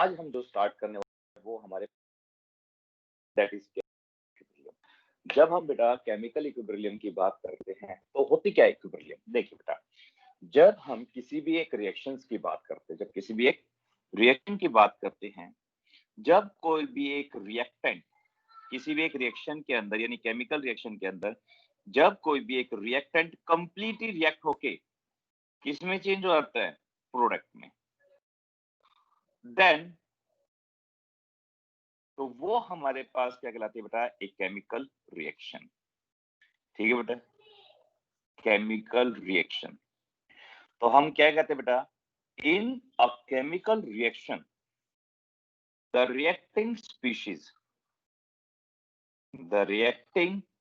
आज हम जो स्टार्ट करने वाले हैं वो हमारे दैट इज इक्विलिब्रियम। जब हम बेटा केमिकल इक्विलिब्रियम की बात करते हैं तो होती क्या है इक्विलिब्रियम? देखिए बेटा, जब हम किसी भी एक रिएक्शंस की बात करते हैं, जब किसी भी एक रिएक्शन की बात करते हैं, जब कोई भी एक रिएक्टेंट किसी भी एक रिएक्शन के अंदर यानी केमिकल रिएक्शन के अंदर जब कोई भी एक रिएक्टेंट कंप्लीटली रिएक्ट होके किसमें चेंज हो जाता है? प्रोडक्ट में। देन तो वो हमारे पास क्या कहलाती है बेटा? एक केमिकल रिएक्शन। ठीक है बेटा, केमिकल रिएक्शन। तो हम क्या कहते हैं बेटा? In a chemical reaction the reacting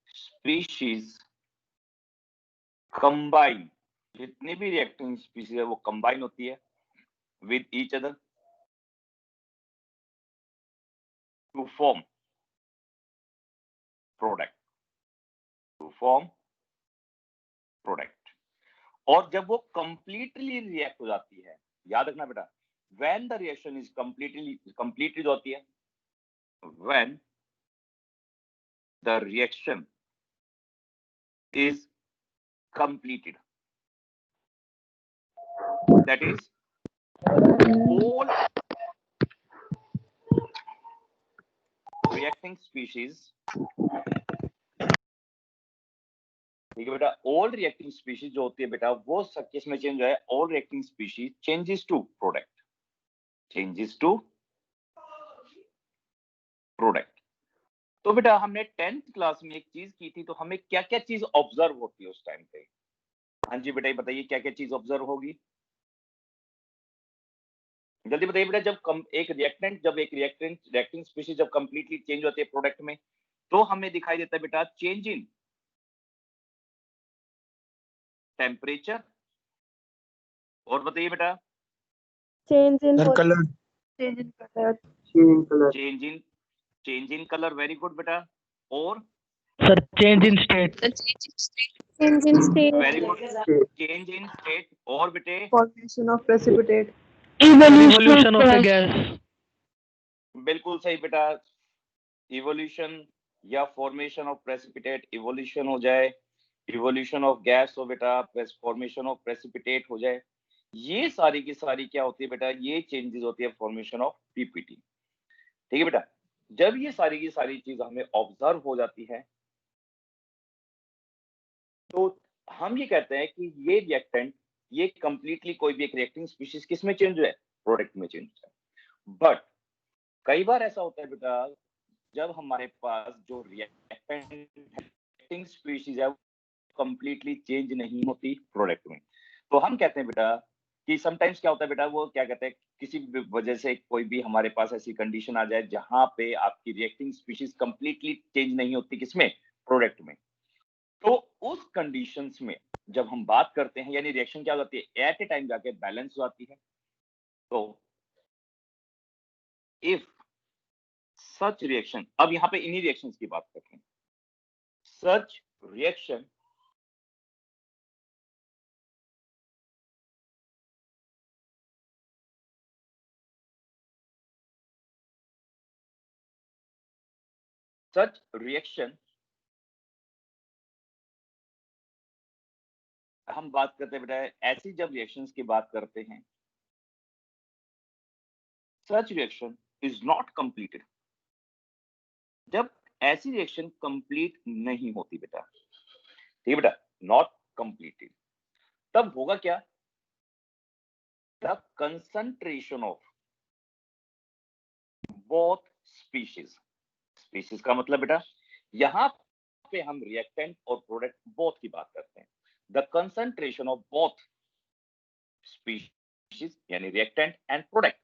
species combine, जितनी भी रिएक्टिंग स्पीशीज है वो कंबाइन होती है with each other to form product product. और जब वो कंप्लीटली रिएक्ट हो जाती है, याद रखना बेटा, when the reaction is completely जो होती है, when the reaction is completed, that is all reacting species, ठीक है बेटा, ऑल रिएक्टिंग स्पीशीज जो होती है बेटा वो सब किस में चेंज है? All reacting species changes to product, changes to product. तो बेटा हमने 10th क्लास में एक चीज की थी, तो हमें क्या क्या चीज ऑब्जर्व होती है उस टाइम पे? हाँ जी बेटा, ये बताइए क्या क्या चीज ऑब्जर्व होगी, जल्दी बताइए बेटा। जब एक रिएक्टिंग स्पीशीज जब कंप्लीटली चेंज होती है प्रोडक्ट में, तो हमें दिखाई देता है बेटा चेंज इन टेम्परेचर, और बताइए बेटा Change in color, change in color. Change in colour. Very good बेटा। और sir, change in state, Change in state. Very good, change in state. और बेटे Formation of precipitate. evolution of a gas, बिल्कुल सही बेटा, इवोल्यूशन या formation of precipitate, evolution हो जाए, इवोल्यूशन ऑफ गैस हो बेटा, फॉर्मेशन ऑफ प्रेसिपिटेट हो जाए, ये सारी की सारी क्या होती है बेटा? ये चेंजेस होती है फॉर्मेशन ऑफ पीपीटी। ठीक है बेटा, जब ये सारी की सारी चीज हमें ऑब्जर्व हो जाती है तो हम ये कहते हैं कि ये रिएक्टेंट, ये कंप्लीटली कोई भी एक रिएक्टिंग स्पीशीज किस में चेंज है? प्रोडक्ट में चेंज है। बट कई बार ऐसा होता है बेटा, जब हमारे पास जो रिएक्टिंग स्पीशीज है कंप्लीटली चेंज नहीं होती प्रोडक्ट में, तो हम कहते हैं बेटा कि समटाइम्स क्या होता है बेटा, वो क्या कहते हैं, किसी भी वजह से कोई भी हमारे पास ऐसी कंडीशन आ जाए जहां पे आपकी रिएक्टिंग स्पीशीज कंप्लीटली चेंज नहीं होती, किसमें? प्रोडक्ट में। तो उस कंडीशंस में जब हम बात करते हैं, यानी रिएक्शन क्या हो जाती है? एट ए टाइम जाके बैलेंस हो जाती है। तो इफ सच रिएक्शन, अब यहां पे इन्हीं रिएक्शंस की बात करते हैं, सच रिएक्शन सच रिएक्शन हम बात करते हैं बेटा, ऐसी जब रिएक्शंस की बात करते हैं, such reaction is not completed, जब ऐसी रिएक्शन कंप्लीट नहीं होती बेटा, ठीक है बेटा, नॉट कंप्लीटेड, तब होगा क्या? The concentration of both species, species का मतलब बेटा यहां पे हम रिएक्टेंट और प्रोडक्ट बोथ की बात करते हैं। The concentration of both species यानी reactant and product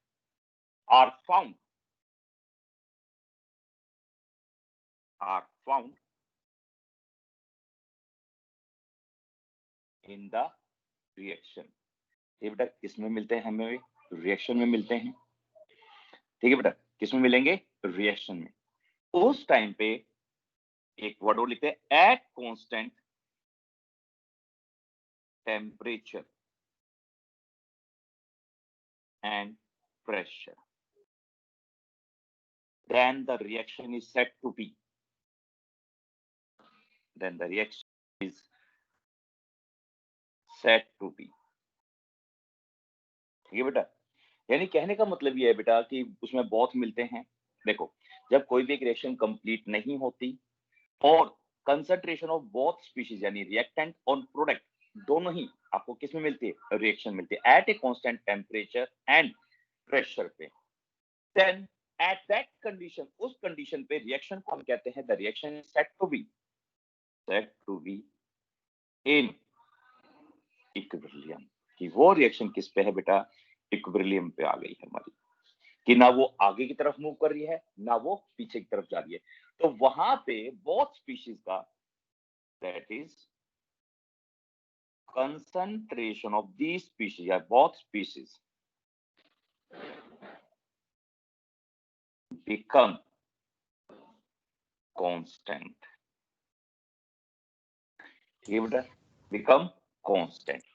are found in the reaction. ये बेटा किसमें मिलते हैं? हमें रिएक्शन में मिलते हैं। ठीक है बेटा, किसमें मिलेंगे? रिएक्शन में। उस टाइम पे एक वर्ड और लिखते हैं, eight constant temperature and pressure. then the reaction is said to be, then the reaction is said to be। ठीक है बेटा, यानी कहने का मतलब ये है बेटा कि उसमें बहुत मिलते हैं। देखो, जब कोई भी एक रिएक्शन कंप्लीट नहीं होती और कंसंट्रेशन ऑफ बोथ स्पीशीज यानी रिएक्टेंट और प्रोडक्ट दोनों ही आपको किस में मिलती है, रिएक्शन मिलती है at a constant temperature and pressure पे, देन एट दैट कंडीशन, उस कंडीशन पे रिएक्शन को हम कहते हैं the reaction is said to be in equilibrium. कि वो रिएक्शन किस पे है बेटा, इक्विलिब्रियम पे आ गई है हमारी, कि ना वो आगे की तरफ मूव कर रही है ना वो पीछे की तरफ जा रही है। तो वहां पे बोथ स्पीशीज का, that is concentration of these species या both species become constant। ठीक है बेटा, become constant।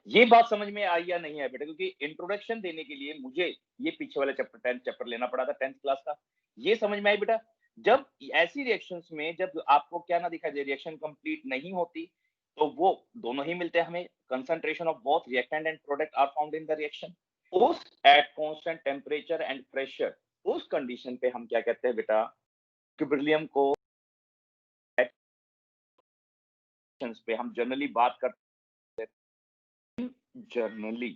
ये बात समझ में आई या नहीं है बेटा, क्योंकि इंट्रोडक्शन देने के लिए मुझे ये पीछे वाला चैप्टर 10th चैप्टर लेना पड़ा था 10th क्लास का। ये समझ में आई बेटा, जब ऐसी रिएक्शंस में जब आपको क्या ना दिखाई दे, रिएक्शन कंप्लीट नहीं होती, तो वो दोनों ही मिलते हैं हमें, concentration of both reactant and product are found in the reaction उस at constant temperature and pressure. उस कंडीशन पे हम क्या कहते हैं बेटा, इक्विलिब्रियम को पे हम जनरली बात करते हैं जनरली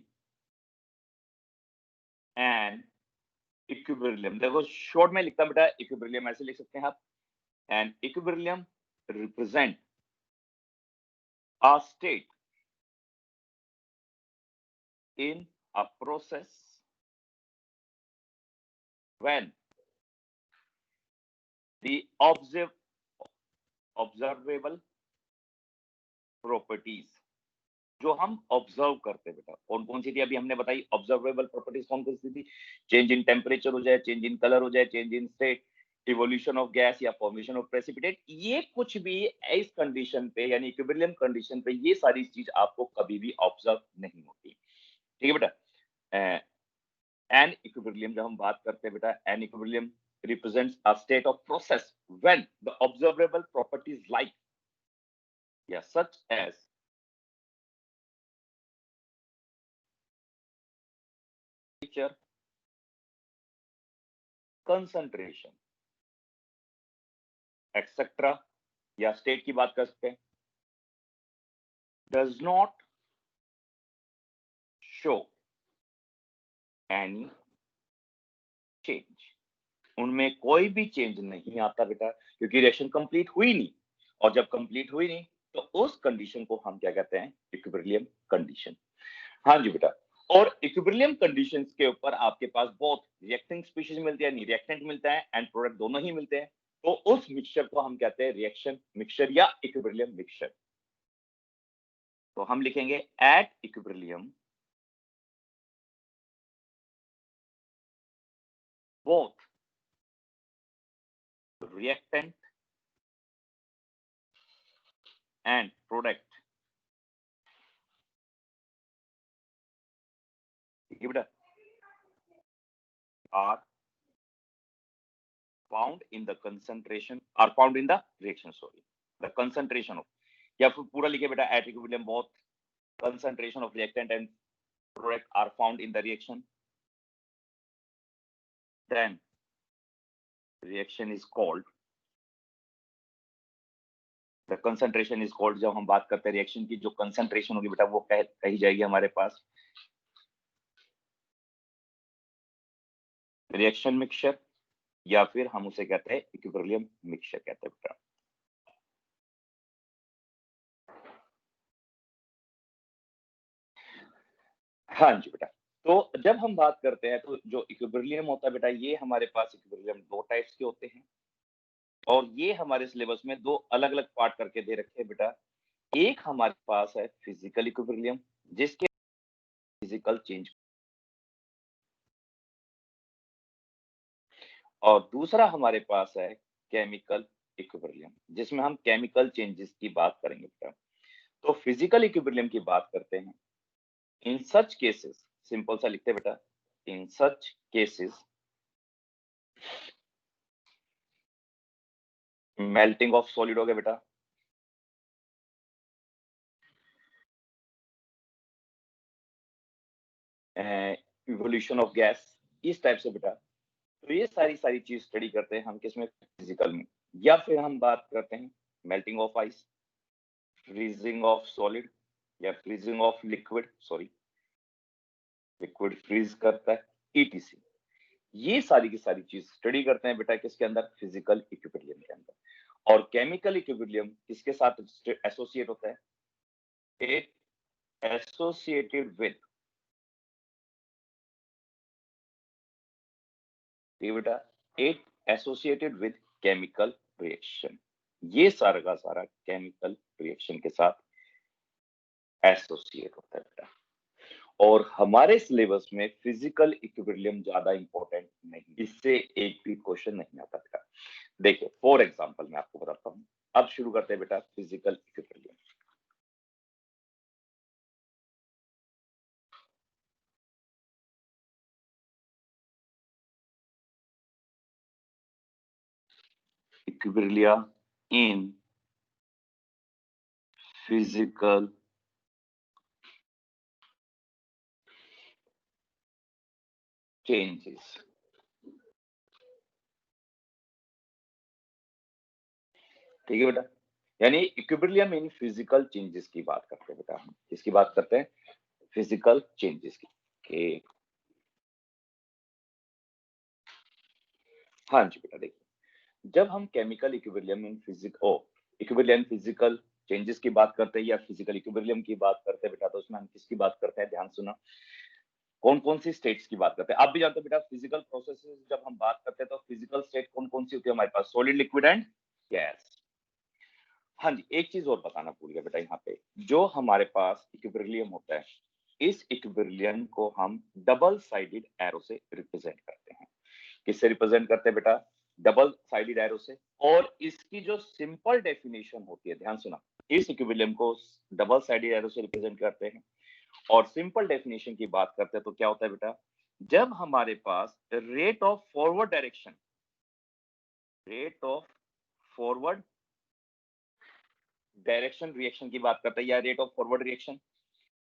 एंड इक्विलिब्रियम। देखो शॉर्ट में लिखता बेटा, इक्विलिब्रियम ऐसे लिख सकते हैं आप, and equilibrium represent a state in a process when the observable properties, जो हम ऑब्जर्व करते हैं बेटा, कौन कौन सी थी अभी हमने बताई, ऑब्जर्वेबल प्रॉपर्टीज कौन कौन सी थी, चेंज इन टेम्परेचर हो जाए, चेंज इन कलर हो जाए, change in state, evolution of gas या फॉर्मेशन ऑफ प्रेसिपिटेट, ये कुछ भी इस कंडीशन पे यानी इक्विलिब्रियम कंडीशन पे ये सारी चीज आपको कभी भी ऑब्जर्व नहीं होती। ठीक है बेटा, एन इक्विलिब्रियम जब हम बात करते हैं बेटा, an equilibrium represents a state of process when the observable properties like such as temperature, concentration etc या स्टेट की बात कर सकते हैं, does not show any change, उनमें कोई भी चेंज नहीं आता बेटा, क्योंकि रिएक्शन कंप्लीट हुई नहीं, और जब कंप्लीट हुई नहीं तो उस कंडीशन को हम क्या कहते हैं, इक्विलिब्रियम कंडीशन। हाँ जी बेटा, और इक्विलिब्रियम कंडीशंस के ऊपर आपके पास बहुत रिएक्टिंग स्पीशीज मिलती है, रिएक्टेंट मिलता है एंड प्रोडक्ट दोनों ही मिलते हैं, तो उस मिक्सचर को हम कहते हैं रिएक्शन मिक्सचर या इक्विलिब्रियम मिक्सचर। तो हम लिखेंगे at equilibrium both reactant and product, ठीक है बेटा, are found in the concentration, are found in the reaction, sorry, the concentration of, या फिर पूरा लिखे बेटा, at equilibrium both concentration of reactant and product are found in the reaction, then reaction is called, the concentration is called, जब हम बात करते हैं रिएक्शन की जो कंसंट्रेशन होगी बेटा वो कही जाएगी हमारे पास रिएक्शन मिक्सचर, या फिर हम उसे कहते हैं इक्विलिब्रियम मिक्सचर कहते हैं बेटा। हाँ जी बेटा, तो जब हम बात करते हैं तो जो इक्विलिब्रियम होता है बेटा, ये हमारे पास इक्विलिब्रियम दो टाइप्स के होते हैं, और ये हमारे सिलेबस में दो अलग अलग पार्ट करके दे रखे हैं बेटा। एक हमारे पास है फिजिकल इक्विलिब्रियम, जिसके फिजिकल चेंज, और दूसरा हमारे पास है केमिकल इक्विलिब्रियम, जिसमें हम केमिकल चेंजेस की बात करेंगे बेटा। तो फिजिकल इक्विलिब्रियम की बात करते हैं, इन सच केसेस, सिंपल सा लिखते हैं बेटा, in such cases melting of solid हो गया बेटा, इवोल्यूशन ऑफ गैस, इस टाइप से बेटा। तो ये सारी चीज स्टडी करते हैं हम किसमें, फिजिकल में। या फिर हम बात करते हैं melting of ice, freezing of solid या freezing of liquid, sorry liquid freeze करता है, ईटीसी। ये सारी की सारी चीज स्टडी करते हैं बेटा किसके अंदर, फिजिकल इक्विलिब्रियम के अंदर। और केमिकल इक्विलिब्रियम किसके साथ एसोसिएट होता है, इट एसोसिएटेड विद, बेटा it associated with chemical reaction. ये सारा का सारा केमिकल रिएक्शन के साथ एसोसिएट होता है बेटा। और हमारे सिलेबस में फिजिकल इक्विलिब्रियम ज्यादा इंपॉर्टेंट नहीं, इससे एक भी क्वेश्चन नहीं आता बेटा। देखिए फॉर एग्जांपल मैं आपको बताता हूं। अब शुरू करते हैं बेटा physical equilibrium. Equilibrium in physical changes. ठीक है बेटा, यानी इक्विलिब्रियम इन फिजिकल चेंजेस की बात करते हैं बेटा हम। किसकी बात करते हैं, फिजिकल चेंजेस की। हाँ जी बेटा, देखिए जब हम chemical equilibrium in equilibrium physical changes की बात करते हैं या फिजिकल इक्विलिब्रियम की बात करते हैं बेटा, तो उसमें हम किसकी बात करते हैं, ध्यान सुना, कौन कौन सी स्टेट्स की बात करते हैं। आप भी जानते हैं बेटा फिजिकल प्रोसेसेस जब हम बात करते हैं तो फिजिकल स्टेट कौन कौन सी होती है हमारे पास, सॉलिड, लिक्विड एंड गैस। हाँ जी, एक चीज और बताना भूल गया बेटा, यहाँ पे जो हमारे पास इक्विलिब्रियम होता है, इस इक्विलिब्रियम को हम डबल साइडेड एरो से रिप्रेजेंट करते हैं। किससे रिप्रेजेंट करते हैं बेटा, डबल साइडेड एरो से। और इसकी जो सिंपल डेफिनेशन होती है, ध्यान सुना, इस इक्विलिब्रियम को डबल साइडेड एरो से रिप्रेजेंट करते हैं। और सिंपल डेफिनेशन की बात करते हैं तो क्या होता है बेटा, जब हमारे पास rate of forward direction, rate of forward direction reaction की बात करते हैं, या रेट ऑफ फॉरवर्ड रिएक्शन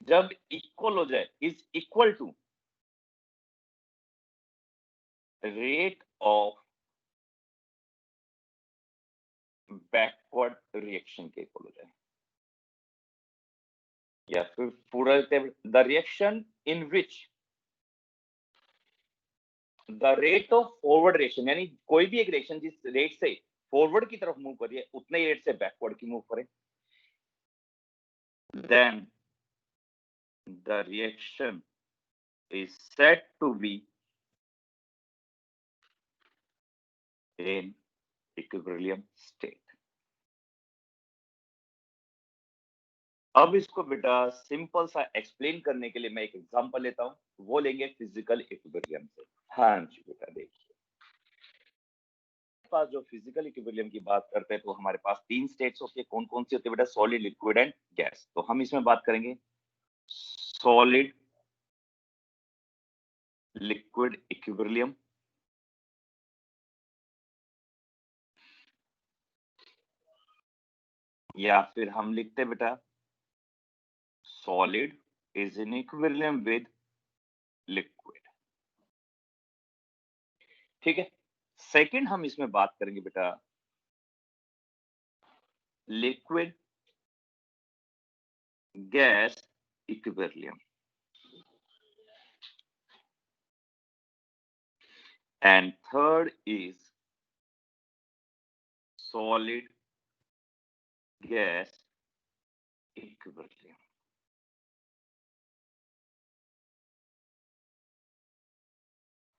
जब इक्वल हो जाए, is equal to rate of backward reaction के इक्वल हो जाए, या फिर पूरा the reaction in which the rate of forward reaction, यानी कोई भी एक रिएक्शन जिस रेट से फॉरवर्ड की तरफ मूव करिए उतने ही रेट से बैकवर्ड की मूव करे, then the reaction is said to be in equilibrium state. अब इसको बेटा सिंपल सा एक्सप्लेन करने के लिए मैं एक एग्जांपल लेता हूं, वो लेंगे फिजिकल इक्विलिब्रियम से। हाँ जी बेटा, देखिए पास जो फिजिकल इक्विलिब्रियम की बात करते हैं तो हमारे पास तीन स्टेट्स होती है। कौन कौन सी होती है बेटा, सॉलिड, लिक्विड एंड गैस। तो हम इसमें बात करेंगे सॉलिड लिक्विड इक्विलिब्रियम, या फिर हम लिखते हैं बेटा solid is in equilibrium with liquid। ठीक है, सेकंड हम इसमें बात करेंगे बेटा liquid gas equilibrium, and third is solid gas equilibrium.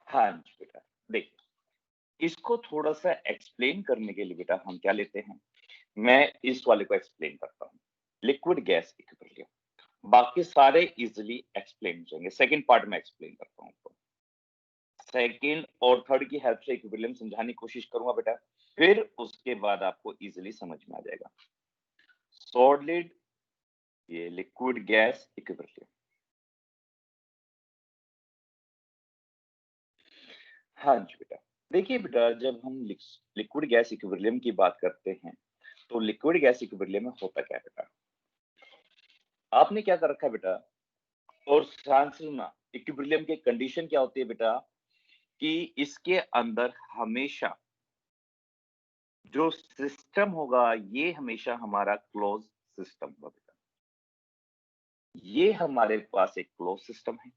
हाँ जी बेटा, देखिए इसको थोड़ा सा एक्सप्लेन करने के लिए बेटा हम क्या लेते हैं, मैं इस वाले को एक्सप्लेन करता हूं, लिक्विड गैस इक्विलिब्रियम। बाकी सारे इजिली एक्सप्लेन हो जाएंगे, सेकंड पार्ट में एक्सप्लेन करता हूं। तो सेकंड और थर्ड की हेल्प से इक्विलिब्रियम समझाने की कोशिश करूंगा बेटा, फिर उसके बाद आपको इजिली समझ में आ जाएगा। सॉलिड, ये लिक्विड गैस इक्विलिब्रियम। हाँ जी बेटा, देखिए बेटा, जब हम लिक्विड गैस इक्विलिब्रियम की बात करते हैं, तो लिक्विड गैस इक्विलिब्रियम में होता क्या है बेटा? आपने क्या कर रखा है बेटा? और ध्यान से सुनना, इक्विलिब्रियम की कंडीशन क्या होती है बेटा? कि इसके अंदर हमेशा जो सिस्टम होगा, ये हमेशा हमारा क्लोज सिस्टम होगा बेटा। ये हमारे पास एक क्लोज सिस्टम है।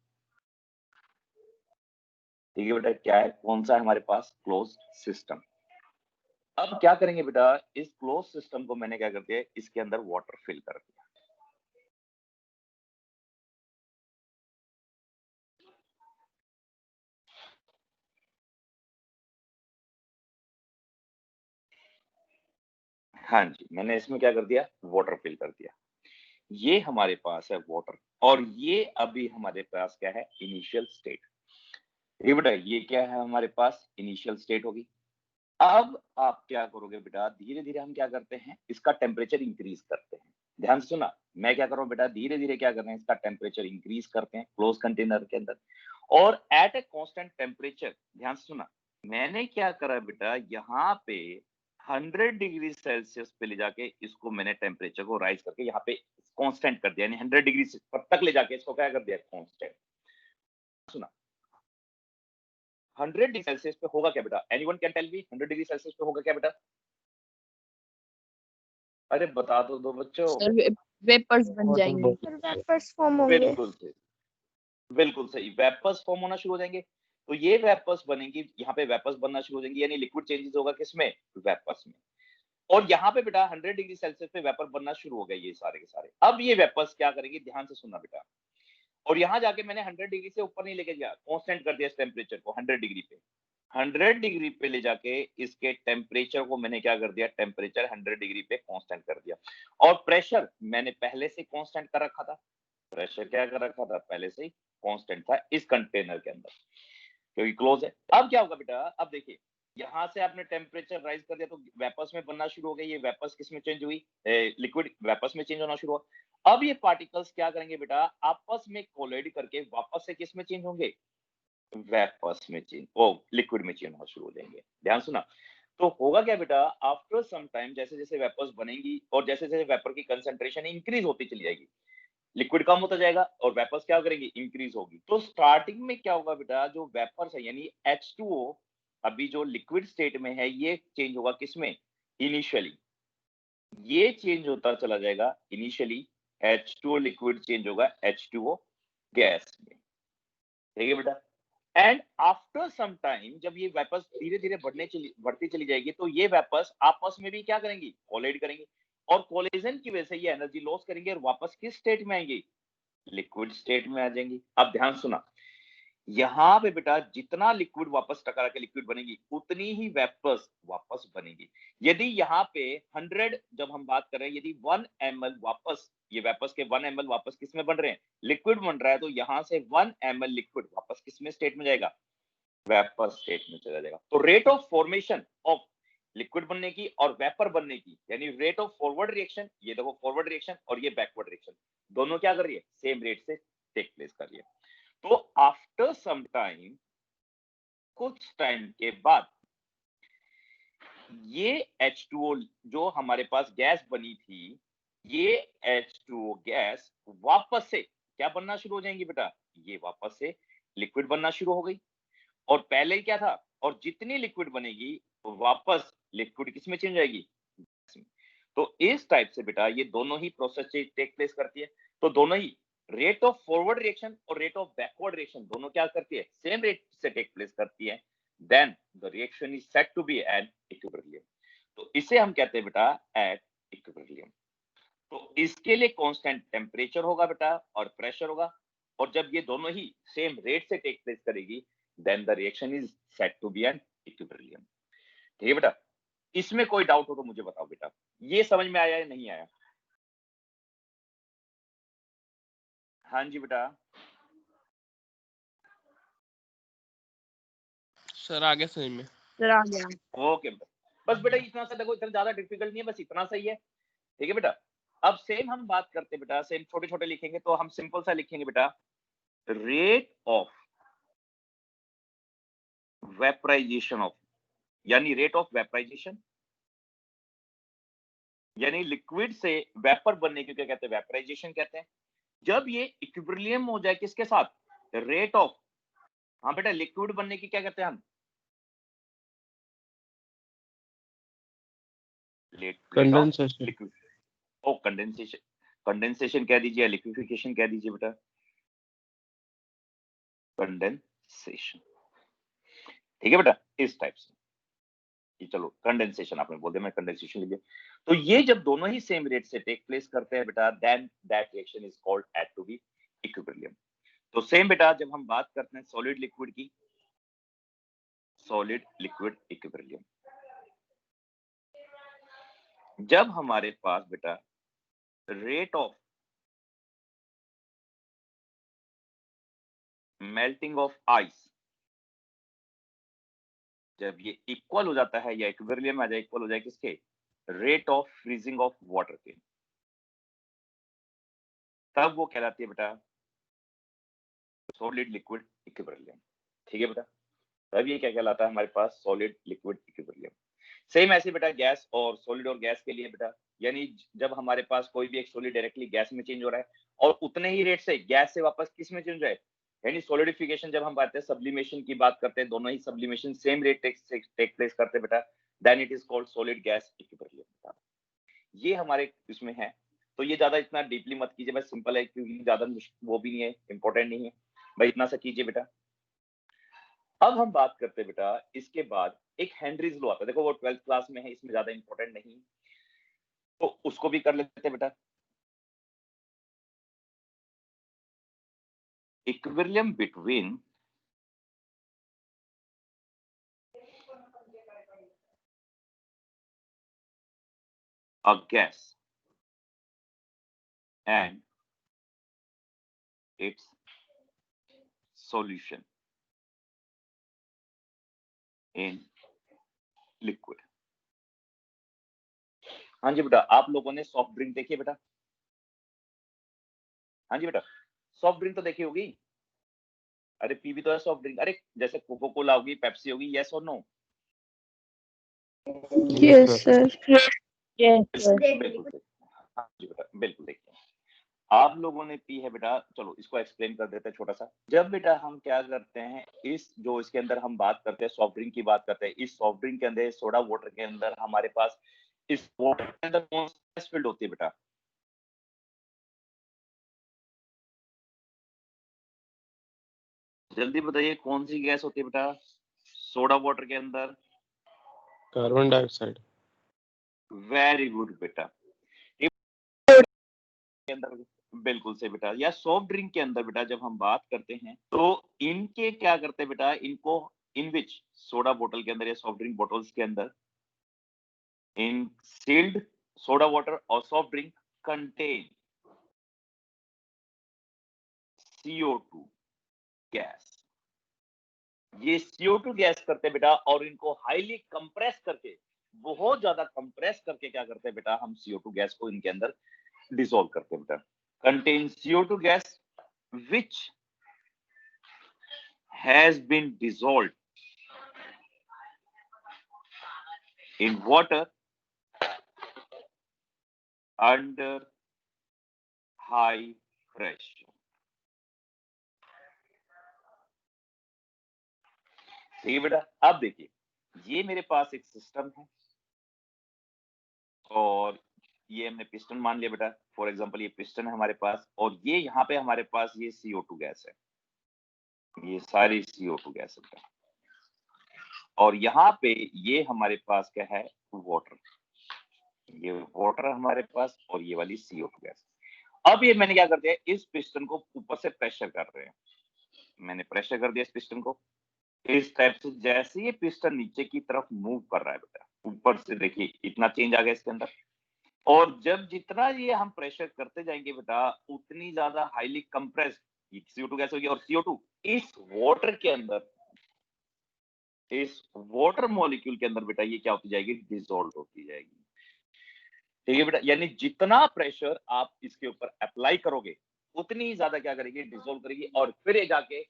ठीक है बेटा, क्या है? कौन सा है हमारे पास? Close system. अब क्या करेंगे बेटा? इस क्लोज सिस्टम को मैंने क्या कर दिया, इसके अंदर वाटर फिल कर दिया। हाँ जी, मैंने इसमें क्या कर दिया? वाटर फिल कर दिया। ये हमारे पास है वाटर, और ये अभी हमारे पास क्या है? Initial state. ये बेटा, ये क्या है हमारे पास? इनिशियल स्टेट होगी। अब आप क्या करोगे बेटा? धीरे-धीरे हम क्या करते हैं? इसका टेम्परेचर इंक्रीज करते हैं। ध्यान से सुना, मैं क्या कर रहा हूँ बेटा? धीरे-धीरे क्या कर रहे हैं? इसका टेम्परेचर इंक्रीज करते हैं क्लोज कंटेनर के अंदर, और एट ए कांस्टेंट टेम्परेचर। ध्यान से सुना, मैंने क्या करा बेटा? यहाँ पे 100 डिग्री सेल्सियस पे ले जाके इसको मैंने टेम्परेचर को राइज करके यहाँ पे कांस्टेंट कर दिया, यानी 100 डिग्री पर तक ले जाके इसको क्या कर दिया? कांस्टेंट। सुना, 100 डिग्री सेल्सियस पे होगा क्या बेटा? Anyone can tell me 100 degree Celsius पे होगा क्या बेटा? अरे बता तो दो बच्चों। सर वेपर्स बन जाएंगे। सर वेपर्स फॉर्म होंगे। बिल्कुल सही, बिल्कुल सही, वेपर्स फॉर्म होना शुरू हो जाएंगे। तो ये वेपर्स बनेंगी, यहाँ पे वेपर्स बनना शुरू हो जाएंगी, यानी लिक्विड चेंजेस होगा किसमें? वेपर्स में। और यहाँ पे बेटा 100 डिग्री सेल्सियस पे वेपर बनना शुरू हो गए ये सारे के सारे। अब ये वेपर्स क्या करेंगे? ध्यान से सुनना बेटा, और यहाँ जाके मैंने 100 डिग्री से ऊपर नहीं लेके गया, कांस्टेंट कर दिया इस टेम्परेचर को 100 डिग्री पे। 100 डिग्री पे ले जाके इसके टेम्परेचर को मैंने क्या कर दिया? टेम्परेचर 100 डिग्री पे कांस्टेंट कर दिया। और प्रेशर मैंने पहले से कांस्टेंट कर रखा था। प्रेशर क्या कर रखा था? पहले से ही कांस्टेंट था इस कंटेनर के अंदर, क्योंकि क्लोज है। अब क्या होगा बेटा? अब देखिए, यहां से आपने टेम्परेचर राइज कर दिया तो वेपर्स में बनना शुरू हो गई। ये वेपर्स किस में चेंज हुई? लिक्विड वेपर्स में चेंज होना शुरू हुआ। अब ये पार्टिकल्स क्या करेंगे बेटा? आपस में कोलाइड करके वापस से किस में चेंज होंगे? वेपर्स में चेंज, ओ लिक्विड में चेंज होना शुरू हो जाएंगे। ध्यान सुना, तो होगा क्या बेटा? आफ्टर सम टाइम जैसे जैसे वेपर्स बनेंगी और जैसे जैसे वेपर की कंसंट्रेशन इंक्रीज होती चली जाएगी, लिक्विड कम होता जाएगा और वेपर्स क्या करेंगी? इंक्रीज होगी। तो स्टार्टिंग में क्या होगा बेटा? जो वेपर्स है यानी H2O अभी जो लिक्विड स्टेट में है, ये चेंज होगा किसमें? इनिशियली ये चेंज होता चला जाएगा। इनिशियली H2O लिक्विड चेंज होगा H2O गैस में। ठीक है बेटा, एंड आफ्टर सम टाइम जब ये वेपर्स धीरे धीरे बढ़ती चली जाएगी, तो ये वेपर्स आपस में भी क्या करेंगी? कोलाइड करेंगी, और कोलिजन की वजह से ये एनर्जी लॉस करेंगे और वापस किस स्टेट में आएंगी? लिक्विड स्टेट में आ जाएंगी। अब ध्यान सुना, यहाँ पे बेटा जितना लिक्विड वापस टकरा के लिक्विड बनेगी, उतनी ही वेपर्स वापस बनेगी। यदि यहाँ पे 100, जब हम बात कर रहे हैं, यदि 1 ml वापस, ये वेपर्स के 1 ml वापस किस में बन रहे हैं? लिक्विड बन रहा है, तो यहाँ से 1 ml लिक्विड वापस किस में स्टेट में जाएगा? वेपर स्टेट में चला जाएगा। तो rate of formation of liquid बनने की और वेपर बनने की, यानी रेट ऑफ फॉरवर्ड रिएक्शन, ये देखो फॉरवर्ड रिएक्शन और ये बैकवर्ड रिएक्शन, दोनों क्या कर रही है? सेम रेट से टेक प्लेस कर रही है। तो आफ्टर सम टाइम, कुछ टाइम के बाद, ये H2O जो हमारे पास गैस बनी थी, ये H2O गैस वापस से क्या बनना शुरू हो जाएंगी बेटा? ये वापस से लिक्विड बनना शुरू हो गई। और पहले क्या था? और जितनी लिक्विड बनेगी वापस लिक्विड किस में चेंज जाएगी? तो इस टाइप से बेटा ये दोनों ही प्रोसेस टेक प्लेस करती है। तो दोनों ही रेट ऑफ फॉरवर्ड रिएक्शन और रेट ऑफ बैकवर्ड रिएक्शन दोनों क्या करती है? सेम रेट से टेक प्लेस करती है। Then the reaction is said to be at equilibrium. तो इसे हम कहते हैं बेटा एट इक्विलिब्रियम। तो इसके लिए कांस्टेंट टेम्परेचर होगा बेटा और प्रेशर होगा, और जब ये दोनों ही सेम रेट से टेक प्लेस करेगी, then the reaction is said to be an equilibrium. ठीक है बेटा, इसमें कोई डाउट हो तो मुझे बताओ बेटा, ये समझ में आया या नहीं आया? हाँ जी बेटा। सर आगे समझ में। सर आ गया। ओके बेटा, बस बेटा इतना सा देखो, इतना ज्यादा डिफिकल्ट नहीं है, बस इतना सही है। ठीक है बेटा, अब सेम हम बात करते हैं बेटा, सेम छोटे छोटे लिखेंगे तो हम सिंपल सा लिखेंगे बेटा, रेट ऑफ वेपराइजेशन ऑफ यानी रेट ऑफ वेपराइजेशन, यानी लिक्विड से वेपर बनने को क्या कहते हैं, वेपराइजेशन कहते हैं। जब ये इक्विलिब्रियम हो जाए किसके साथ, रेट ऑफ, हाँ बेटा लिक्विड बनने की क्या कहते हैं हम, कंडेंसेशन। लिक्विड, ओ कंडेंसेशन, कंडेंसेशन कह दीजिए, लिक्विफिकेशन कह दीजिए बेटा, कंडेंसेशन, ठीक है बेटा, इस टाइप से। चलो कंडेंसेशन आपने बोल दिया, मैं कंडेंसेशन लिख दिया। तो ये जब दोनों ही सेम रेट से टेक प्लेस करते हैं बेटा, then that reaction is called at to be equilibrium. तो सेम बेटा जब हम बात करते हैं सॉलिड लिक्विड की, सॉलिड लिक्विड इक्विलिब्रियम, जब हमारे पास बेटा rate of melting of ice जब ये इक्वल हो जाता है, या इक्विलिब्रियम आ जाए, इक्वल हो जाए किसके, rate of freezing of water के, तब वो कहलाती है बेटा सॉलिड लिक्विड इक्विलिब्रियम। ठीक है बेटा, तब ये क्या कहलाता है हमारे पास, सॉलिड लिक्विड इक्विलिब्रियम। सेम ऐसे बेटा गैस और सॉलिड और गैस के लिए बेटा, यानी जब हमारे पास कोई भी एक सॉलिड डायरेक्टली गैस में चेंज हो रहा है और उतने ही रेट से गैस से वापस किस में चेंज हो जाए, यानी सॉलिडिफिकेशन जब हम बात करते हैं, सब्लिमेशन की बात करते हैं, दोनों ही sublimation same rate take place करते हैं बेटा, then it is called solid gas equilibrium. ये हमारे इसमें है। तो ये ज्यादा इतना डीपली मत कीजिए, बस सिंपल है, क्योंकि ज्यादा वो भी नहीं है, इंपॉर्टेंट नहीं है भाई, इतना सा कीजिए बेटा। अब हम बात करते हैं बेटा, इसके बाद एक हेनरीज लॉ आता है, देखो वो 12th क्लास में है, इसमें ज्यादा इंपॉर्टेंट नहीं, तो उसको भी कर लेते हैं बेटा। Equilibrium between a gas and its solution in liquid। हाँ जी बेटा, आप लोगों ने सॉफ्ट ड्रिंक देखी है बेटा, हाँ जी बेटा, सॉफ्ट ड्रिंक तो देखी होगी, अरे पी भी तो है सॉफ्ट ड्रिंक, अरे जैसे कोको कोला होगी, पेप्सी होगी, यस और no, Yes, sir. Yes, sir. बिल्कुल सही। हाँ जी बेटा, बिल्कुल देखिए आप लोगों ने पी है बेटा। चलो इसको एक्सप्लेन कर देते हैं छोटा सा। जब बेटा हम क्या करते हैं, इस जो इसके अंदर हम बात करते हैं, सॉफ्ट ड्रिंक की बात करते हैं, इस सॉफ्ट ड्रिंक के अंदर, सोडा वाटर के अंदर हमारे पास, इस वाटर के अंदर कौन सी गैस फील्ड होती है बेटा, जल्दी बताइए कौन सी गैस होती है बेटा सोडा वाटर के अंदर, कार्बन डाइऑक्साइड। वेरी गुड बेटा, के अंदर बिल्कुल से बेटा। या सॉफ्ट ड्रिंक के अंदर बेटा जब हम बात करते हैं, तो इनके क्या करते हैं बेटा, इनको इन विच सोडा बोतल के अंदर या सॉफ्ट ड्रिंक बोतल्स के अंदर, इन सील्ड सोडा वाटर और soft drink contain CO2 gas. ये CO2 गैस करते हैं बेटा, और इनको हाईली कंप्रेस करके, बहुत ज्यादा कंप्रेस करके क्या करते हैं बेटा, हम CO2 गैस को इनके अंदर डिसॉल्व करते हैं बेटा। Contain CO2 gas which has been dissolved in water under high pressure। ठीक है बेटा, अब देखिए ये मेरे पास एक सिस्टम है, और ये हमने पिस्टन मान लिया बेटा, फॉर एग्जांपल ये पिस्टन है हमारे पास, और ये यहाँ पे हमारे पास ये CO2 गैस है, ये सारी CO2 गैस है बेटा, और यहाँ पे ये हमारे पास क्या है, वाटर, ये वाटर हमारे पास, और ये वाली CO2 गैस। अब ये मैंने क्या कर दिया, इस पिस्टन को ऊपर से प्रेशर कर रहे हैं, मैंने प्रेशर कर दिया इस पिस्टन को इस टाइप से, जैसे ये पिस्टन नीचे की तरफ मूव कर रहा है बेटा, ऊपर से देखिए इतना चेंज आ गया इसके अंदर, और जब जितना ये हम प्रेशर करते जाएंगे बेटा, उतनी ज्यादा हाईली कंप्रेस्ड CO2 गैस होगी, और CO2 इस वाटर के अंदर, इस वाटर मॉलिक्यूल के अंदर बेटा ये क्या होती जाएगी, डिसॉल्व होती जाएगी। ठीक है बेटा, यानी जितना प्रेशर आप इसके ऊपर अप्लाई करोगे, उतनी ज्यादा क्या करेगी, डिसॉल्व करेगी, और फिर ये जाके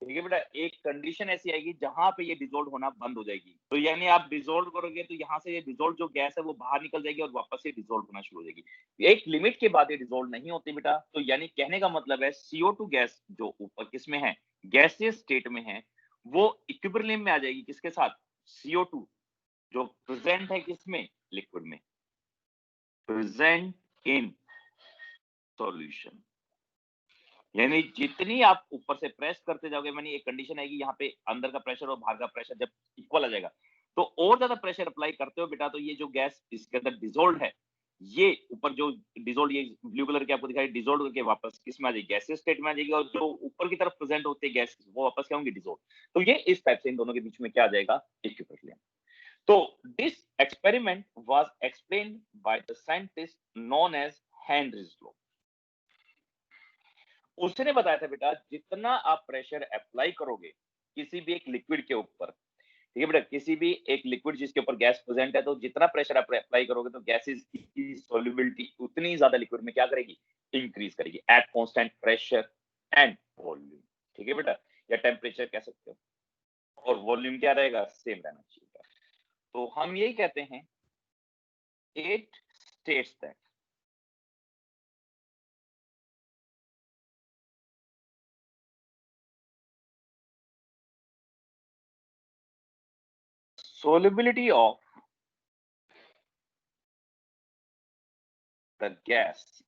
ठीक है बेटा, एक कंडीशन ऐसी आएगी जहां पे ये डिसॉल्व होना बंद हो जाएगी। तो यानी आप डिसॉल्व करोगे तो यहाँ से ये डिसॉल्व जो गैस है वो बाहर निकल जाएगी और वापस से डिसॉल्व होना शुरू हो जाएगी। एक लिमिट के बाद ये डिसॉल्व नहीं होती बेटा। तो यानी कहने का मतलब है CO2 गैस जो ऊपर किसमें है, गैसियस स्टेट में है, वो इक्विलिब्रियम में आ जाएगी किसके साथ, CO2 जो प्रेजेंट है किसमें, लिक्विड में, प्रेजेंट इन सॉल्यूशन। यानी जितनी आप ऊपर से प्रेस करते जाओगे, मानी एक कंडीशन आएगी यहाँ पे अंदर का प्रेशर और बाहर का प्रेशर जब इक्वल आ जाएगा, तो और ज्यादा प्रेशर अप्लाई करते हो बेटा, तो ये जो गैस इसके अंदर डिसॉल्व है, ये ऊपर जो डिसॉल्व, ये ब्लू कलर के आपको दिखाई, डिसॉल्व करके वापस किस में आ जाएगी, गैसियस स्टेट में आ जाएगी, और जो ऊपर की तरफ प्रेजेंट होते हैं गैस वो वापस क्या होंगे, डिसॉल्व। तो ये इस टाइप से इन दोनों के बीच में क्या आ जाएगा, इक्विलिब्रियम। तो this experiment was explained by the scientist known as Henry's law. उसने बताया था बेटा, जितना आप प्रेशर अप्लाई करोगे किसी भी एक लिक्विड के ऊपर, ठीक है बेटा, किसी भी एक लिक्विड जिसके ऊपर गैस प्रेजेंट है, तो जितना प्रेशर आप अप्लाई करोगे तो गैसेस की सॉल्युबिलिटी उतनी ज्यादा लिक्विड में क्या करेगी, इंक्रीज करेगी at constant pressure and volume. ठीक है बेटा, या टेम्परेचर कह सकते हो, और वॉल्यूम क्या रहेगा, सेम रहना चाहिए। तो हम यही कहते हैं, it states that solubility of the gas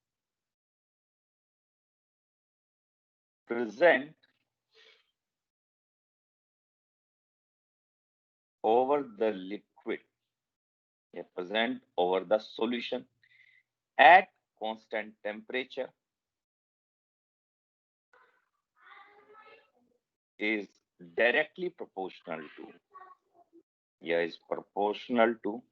present over the liquid, present over the solution at constant temperature is directly proportional to, is proportional to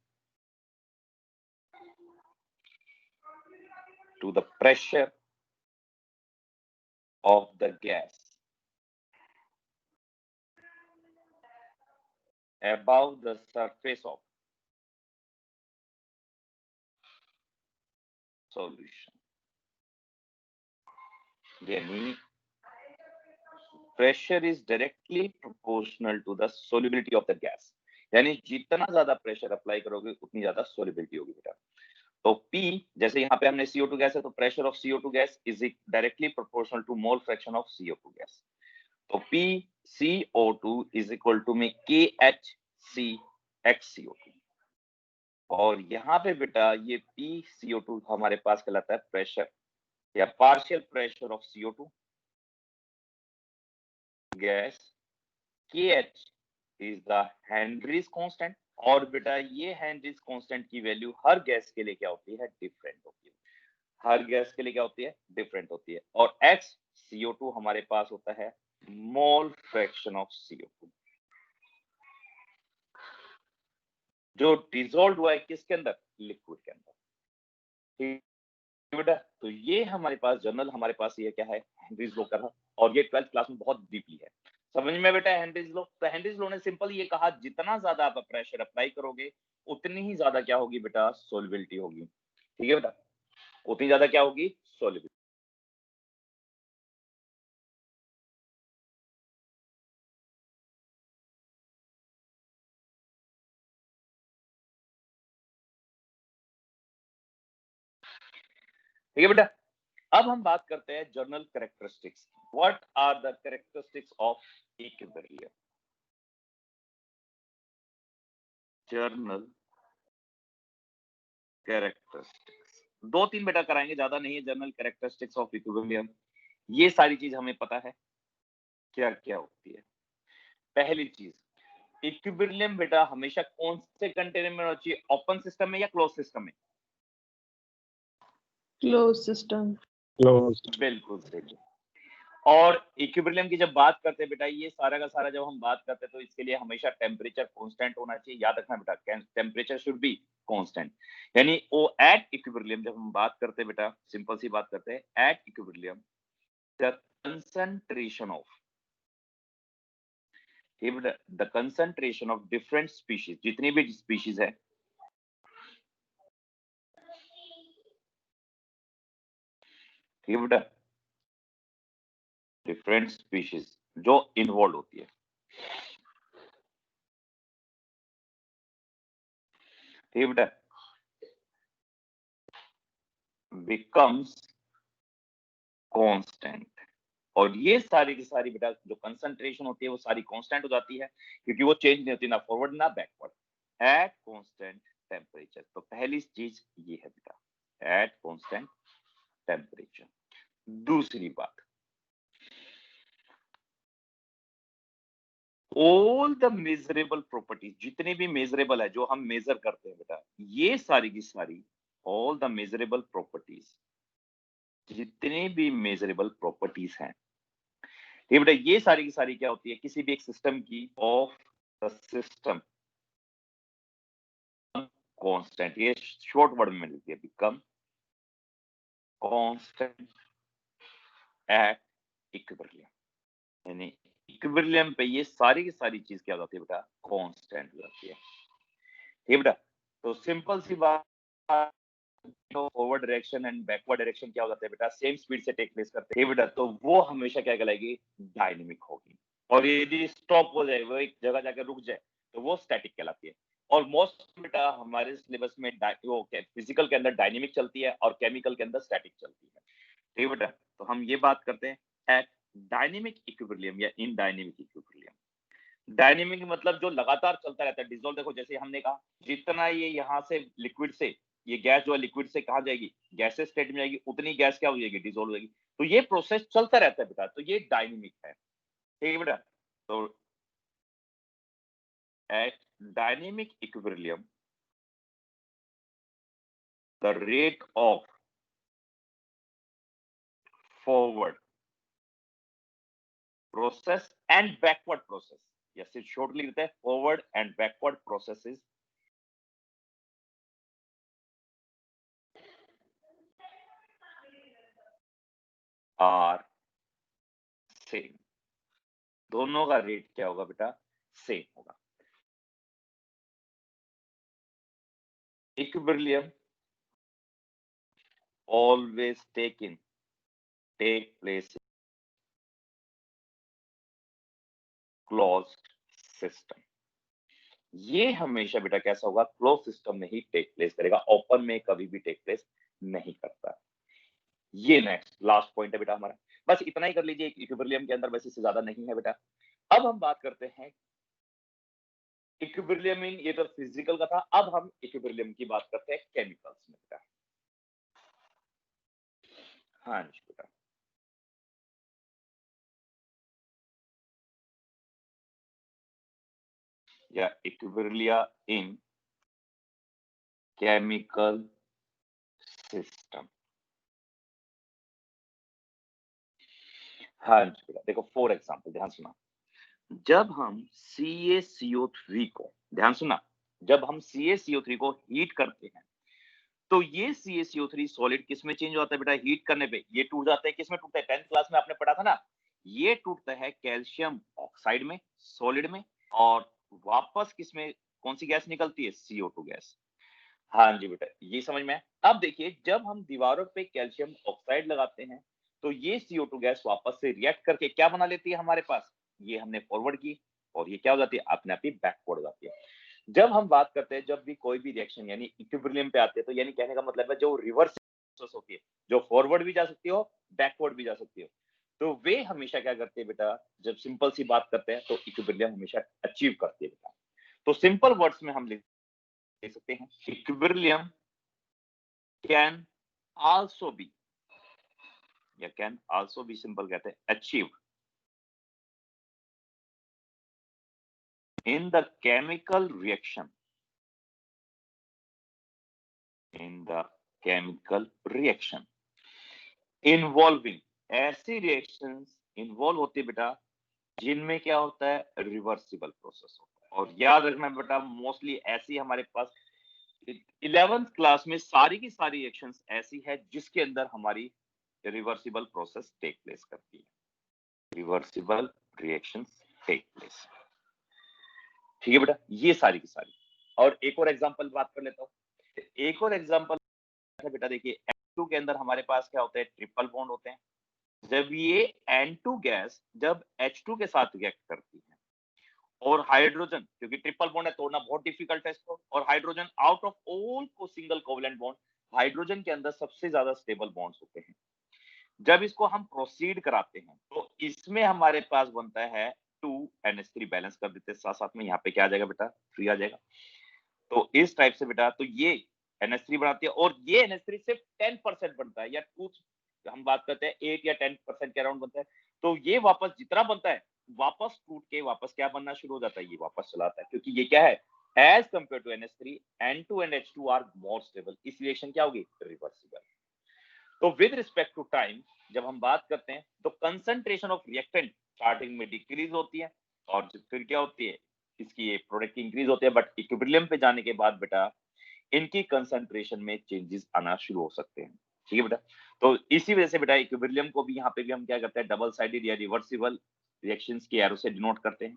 the pressure of the gas above the surface of solution. यानी pressure is directly proportional to the solubility of the gas, यानी जितना ज्यादा pressure apply करोगे उतनी ज्यादा solubility होगी बेटा। तो P, जैसे यहाँ पे हमने CO2 गैस है, तो pressure of CO2 gas is directly proportional to mole fraction of CO2 gas. तो PCO2 इज इक्वल टू में KHCXCO2। और यहाँ पे बेटा ये PCO2 हमारे पास कहलाता है प्रेशर या partial pressure of CO2 gas. KH is the Henrys constant, और बेटा ये हेनरीज कांस्टेंट की वैल्यू हर गैस के लिए क्या होती है, डिफरेंट होती है। हर गैस के लिए क्या होती है, डिफरेंट होती है। और X CO2 हमारे पास होता है मोल फ्रैक्शन ऑफ CO2, जो डिसॉल्व हुआ है किसके अंदर, लिक्विड के अंदर। ठीक है बेटा, तो ये हमारे पास जनरल, हमारे पास ये क्या है, हेनरीज लॉ का था, और ये 12th क्लास में बहुत डीपली है समझ में बेटा। हेनरीज लॉ, तो हेनरीज लॉ ने सिंपल ये कहा, जितना ज्यादा आप प्रेशर अप्लाई करोगे उतनी ही ज्यादा क्या होगी बेटा, सोल्युबिलिटी होगी। ठीक है बेटा, उतनी ज्यादा क्या होगी, सोल्युबिलिटी। ठीक है बेटा, अब हम बात करते हैं general characteristics. What are the characteristics of equilibrium. General characteristics 2-3 बेटा कराएंगे, ज्यादा नहीं है। जर्नल कैरेक्टरिस्टिक्स ऑफ इक्विलिब्रियम, ये सारी चीज हमें पता है क्या क्या होती है। पहली चीज, इक्विलिब्रियम बेटा हमेशा कौन से कंटेनर में होना चाहिए, ओपन सिस्टम में या क्लोज सिस्टम में, क्लोज सिस्टम। क्लोज्ड। बिल्कुल सही। और इक्विलिब्रियम की जब बात करते हैं बेटा, ये सारा का सारा जब हम बात करते हैं तो इसके लिए हमेशा टेम्परेचर कांस्टेंट होना चाहिए। याद रखना बेटा, टेम्परेचर शुड बी कांस्टेंट। यानी वो एट इक्विलिब्रियम जब हम बात करते हैं बेटा, सिंपल सी बात करते हैं, at equilibrium the concentration of, the concentration of different species, जितनी भी स्पीशीज है, ठीक है बेटा, different species जो इन्वॉल्व होती है, ठीक है बेटा, बिकम्स कांस्टेंट। और ये सारी की सारी बेटा जो कंसंट्रेशन होती है वो सारी कांस्टेंट हो जाती है, क्योंकि वो चेंज नहीं होती ना फॉरवर्ड ना बैकवर्ड एट कांस्टेंट टेम्परेचर। तो पहली चीज ये है बेटा, एट कांस्टेंट टेम्परेचर। दूसरी बात, ऑल द मेजरेबल प्रॉपर्टीज, जितने भी मेजरेबल है जो हम मेजर करते हैं बेटा, ये सारी की सारी ऑल द मेजरेबल प्रॉपर्टीज, जितने भी मेजरेबल प्रॉपर्टीज हैं, ठीक है बेटा, ये सारी की सारी क्या होती है किसी भी एक सिस्टम की, ऑफ द सिस्टम कांस्टेंट। ये शॉर्ट वर्ड में लिख दिया, बिकम कांस्टेंट एट इक्विलिब्रियम, यानी इक्विलिब्रियम पे ये सारी की सारी चीज क्या हो जाती है बेटा, कांस्टेंट हो जाती है, ठीक है बेटा। तो सिंपल सी बात, forward direction and backward direction क्या हो जाता है बेटा, सेम स्पीड से टेक प्लेस करते हैं बेटा, तो वो हमेशा क्या कहलाएगी, डायनेमिक होगी। और यदि स्टॉप हो जाए, वो एक जगह जाकर रुक जाए, तो वो स्टैटिक कहलाती है। और मोस्ट बेटा हमारे सिलेबस में वो फिजिकल के अंदर डायनेमिक चलती है और केमिकल के अंदर स्टैटिक चलती है, ठीक है बेटा। तो हम ये बात करते हैं एट डायनेमिक इक्विलिब्रियम या इन डायनेमिक इक्विलिब्रियम। डायनेमिक मतलब जो लगातार चलता रहता है, डिसॉल्व। देखो जैसे हमने कहा, जितना ये यहाँ से लिक्विड से, ये गैस जो है लिक्विड से कहा जाएगी, गैसेस स्टेट में जाएगी, उतनी गैस क्या हो जाएगी, डिसॉल्व हो जाएगी। तो ये प्रोसेस चलता रहता है बेटा, तो ये डायनेमिक है, ठीक है बेटा। तो at dynamic equilibrium the rate of forward process and backward process, या सिर्फ शॉर्टली लिखते हैं forward and backward processes are same. दोनों का रेट क्या होगा बेटा, सेम होगा। Equilibrium always take place closed system. ये हमेशा बेटा कैसा होगा, क्लोज सिस्टम में ही टेक प्लेस करेगा, ओपन में कभी भी टेक प्लेस नहीं करता। ये नेक्स्ट लास्ट पॉइंट है बेटा हमारा, बस इतना ही कर लीजिए इक्विलिब्रियम के अंदर, वैसे से ज्यादा नहीं है बेटा। अब हम बात करते हैं इक्विलिब्रियम इन, ये तो फिजिकल का था, अब हम इक्विलिब्रियम की बात करते हैं केमिकल्स में बेटा। हाँ जी बेटा, या इक्विलिब्रियम इन केमिकल सिस्टम। हाँ जी बेटा, देखो फॉर एग्जांपल ध्यान सुना, जब हम CaCO3 को, ध्यान सुना, जब हम CaCO3 को हीट करते हैं, तो ये CaCO3 सॉलिड किस में चेंज होता है बेटा, हीट करने पे ये टूट जाता है, किस में टूटता है, 10th क्लास में आपने पढ़ा था ना, ये टूटता है कैल्शियम ऑक्साइड में, सॉलिड में, और वापस किस में, कौन सी गैस निकलती है, CO2 गैस। हाँ जी बेटा, ये समझ में है। अब देखिए, जब हम दीवारों पे कैल्शियम ऑक्साइड लगाते हैं, तो ये CO2 गैस वापस से रिएक्ट करके क्या बना लेती है हमारे पास, ये हमने फॉरवर्ड की, और ये क्या हो जाती है, अपने आप ही बैकवर्ड हो जाती है। जब हम बात करते हैं, जब भी कोई भी रिएक्शन यानी इक्विलिब्रियम पे आते हैं, तो यानी कहने का मतलब है जो रिवर्स प्रोसेस होती है, जो फॉरवर्ड भी जा सकती हो, बैकवर्ड भी जा सकती हो, तो वे हमेशा क्या करते हैं बेटा, जब सिंपल सी बात करते हैं, तो इक्विलिब्रियम हमेशा अचीव करती है बेटा। तो सिंपल वर्ड्स में हम लिख सकते हैं, इक्विलिब्रियम can also be, या can also be सिंपल कहते हैं, achieved in the chemical reaction, in the chemical reaction involving, ऐसी रिएक्शंस इन्वॉल्व होती है बेटा जिनमें क्या होता है, रिवर्सिबल प्रोसेस होता है। और याद रखना बेटा, मोस्टली ऐसी हमारे पास 11th क्लास में सारी की सारी रिएक्शंस ऐसी है जिसके अंदर हमारी रिवर्सिबल प्रोसेस टेक प्लेस करती है, रिवर्सिबल रिएक्शंस टेक प्लेस, ठीक है बेटा, ये सारी की सारी। और एक और एग्जांपल बात कर लेता हूं, एक और एग्जांपल है बेटा, देखिए H2 के अंदर हमारे पास क्या होता है, ट्रिपल बॉन्ड होते हैं, जब ये N2 गैस जब H2 के साथ रिएक्ट करती है और हाइड्रोजन, क्योंकि ट्रिपल बॉन्ड है तोड़ना बहुत डिफिकल्ट है इसको, और हाइड्रोजन आउट ऑफ ऑल को सिंगल कोवलेंट बॉन्ड, हाइड्रोजन के अंदर सबसे ज्यादा स्टेबल बॉन्ड्स होते हैं। जब इसको हम प्रोसीड कराते हैं तो इसमें हमारे पास बनता है 2NH3 बैलेंस कर देते हैं, साथ साथ में यहाँ पे क्या आ जाएगा बेटा, 3 आ जाएगा। तो इस टाइप से बेटा, तो ये NH3 बनाती है और ये NH3 सिर्फ 10% बनता है, या हम बात करते हैं 8 या 10% के अराउंड बनता है। तो ये वापस जितना बनता है वापस टूट के वापस क्या बनना शुरू हो जाता है, ये वापस चला आता है, क्योंकि ये क्या है, as compare to NH3 N2 and H2 are more stable. इस रिएक्शन क्या होगी, रिवर्सिबल। तो विद रिस्पेक्ट टू टाइम जब हम बात करते हैं तो कंसंट्रेशन ऑफ रिएक्टेंट स्टार्टिंग में डिक्रीज होती है और फिर क्या होती है, इसकी ये प्रोडक्ट इंक्रीज होती है, बट इक्विलिब्रियम पे जाने के बाद बेटा इनकी कंसंट्रेशन में चेंजेस आना शुरू हो सकते हैं। ठीक है बेटा, तो इसी वजह से बेटा इक्विलिब्रियम को भी यहाँ पे भी हम क्या करते हैं, डबल साइडेड या रिवर्सिबल रिएक्शंस की एरो से डिनोट करते हैं।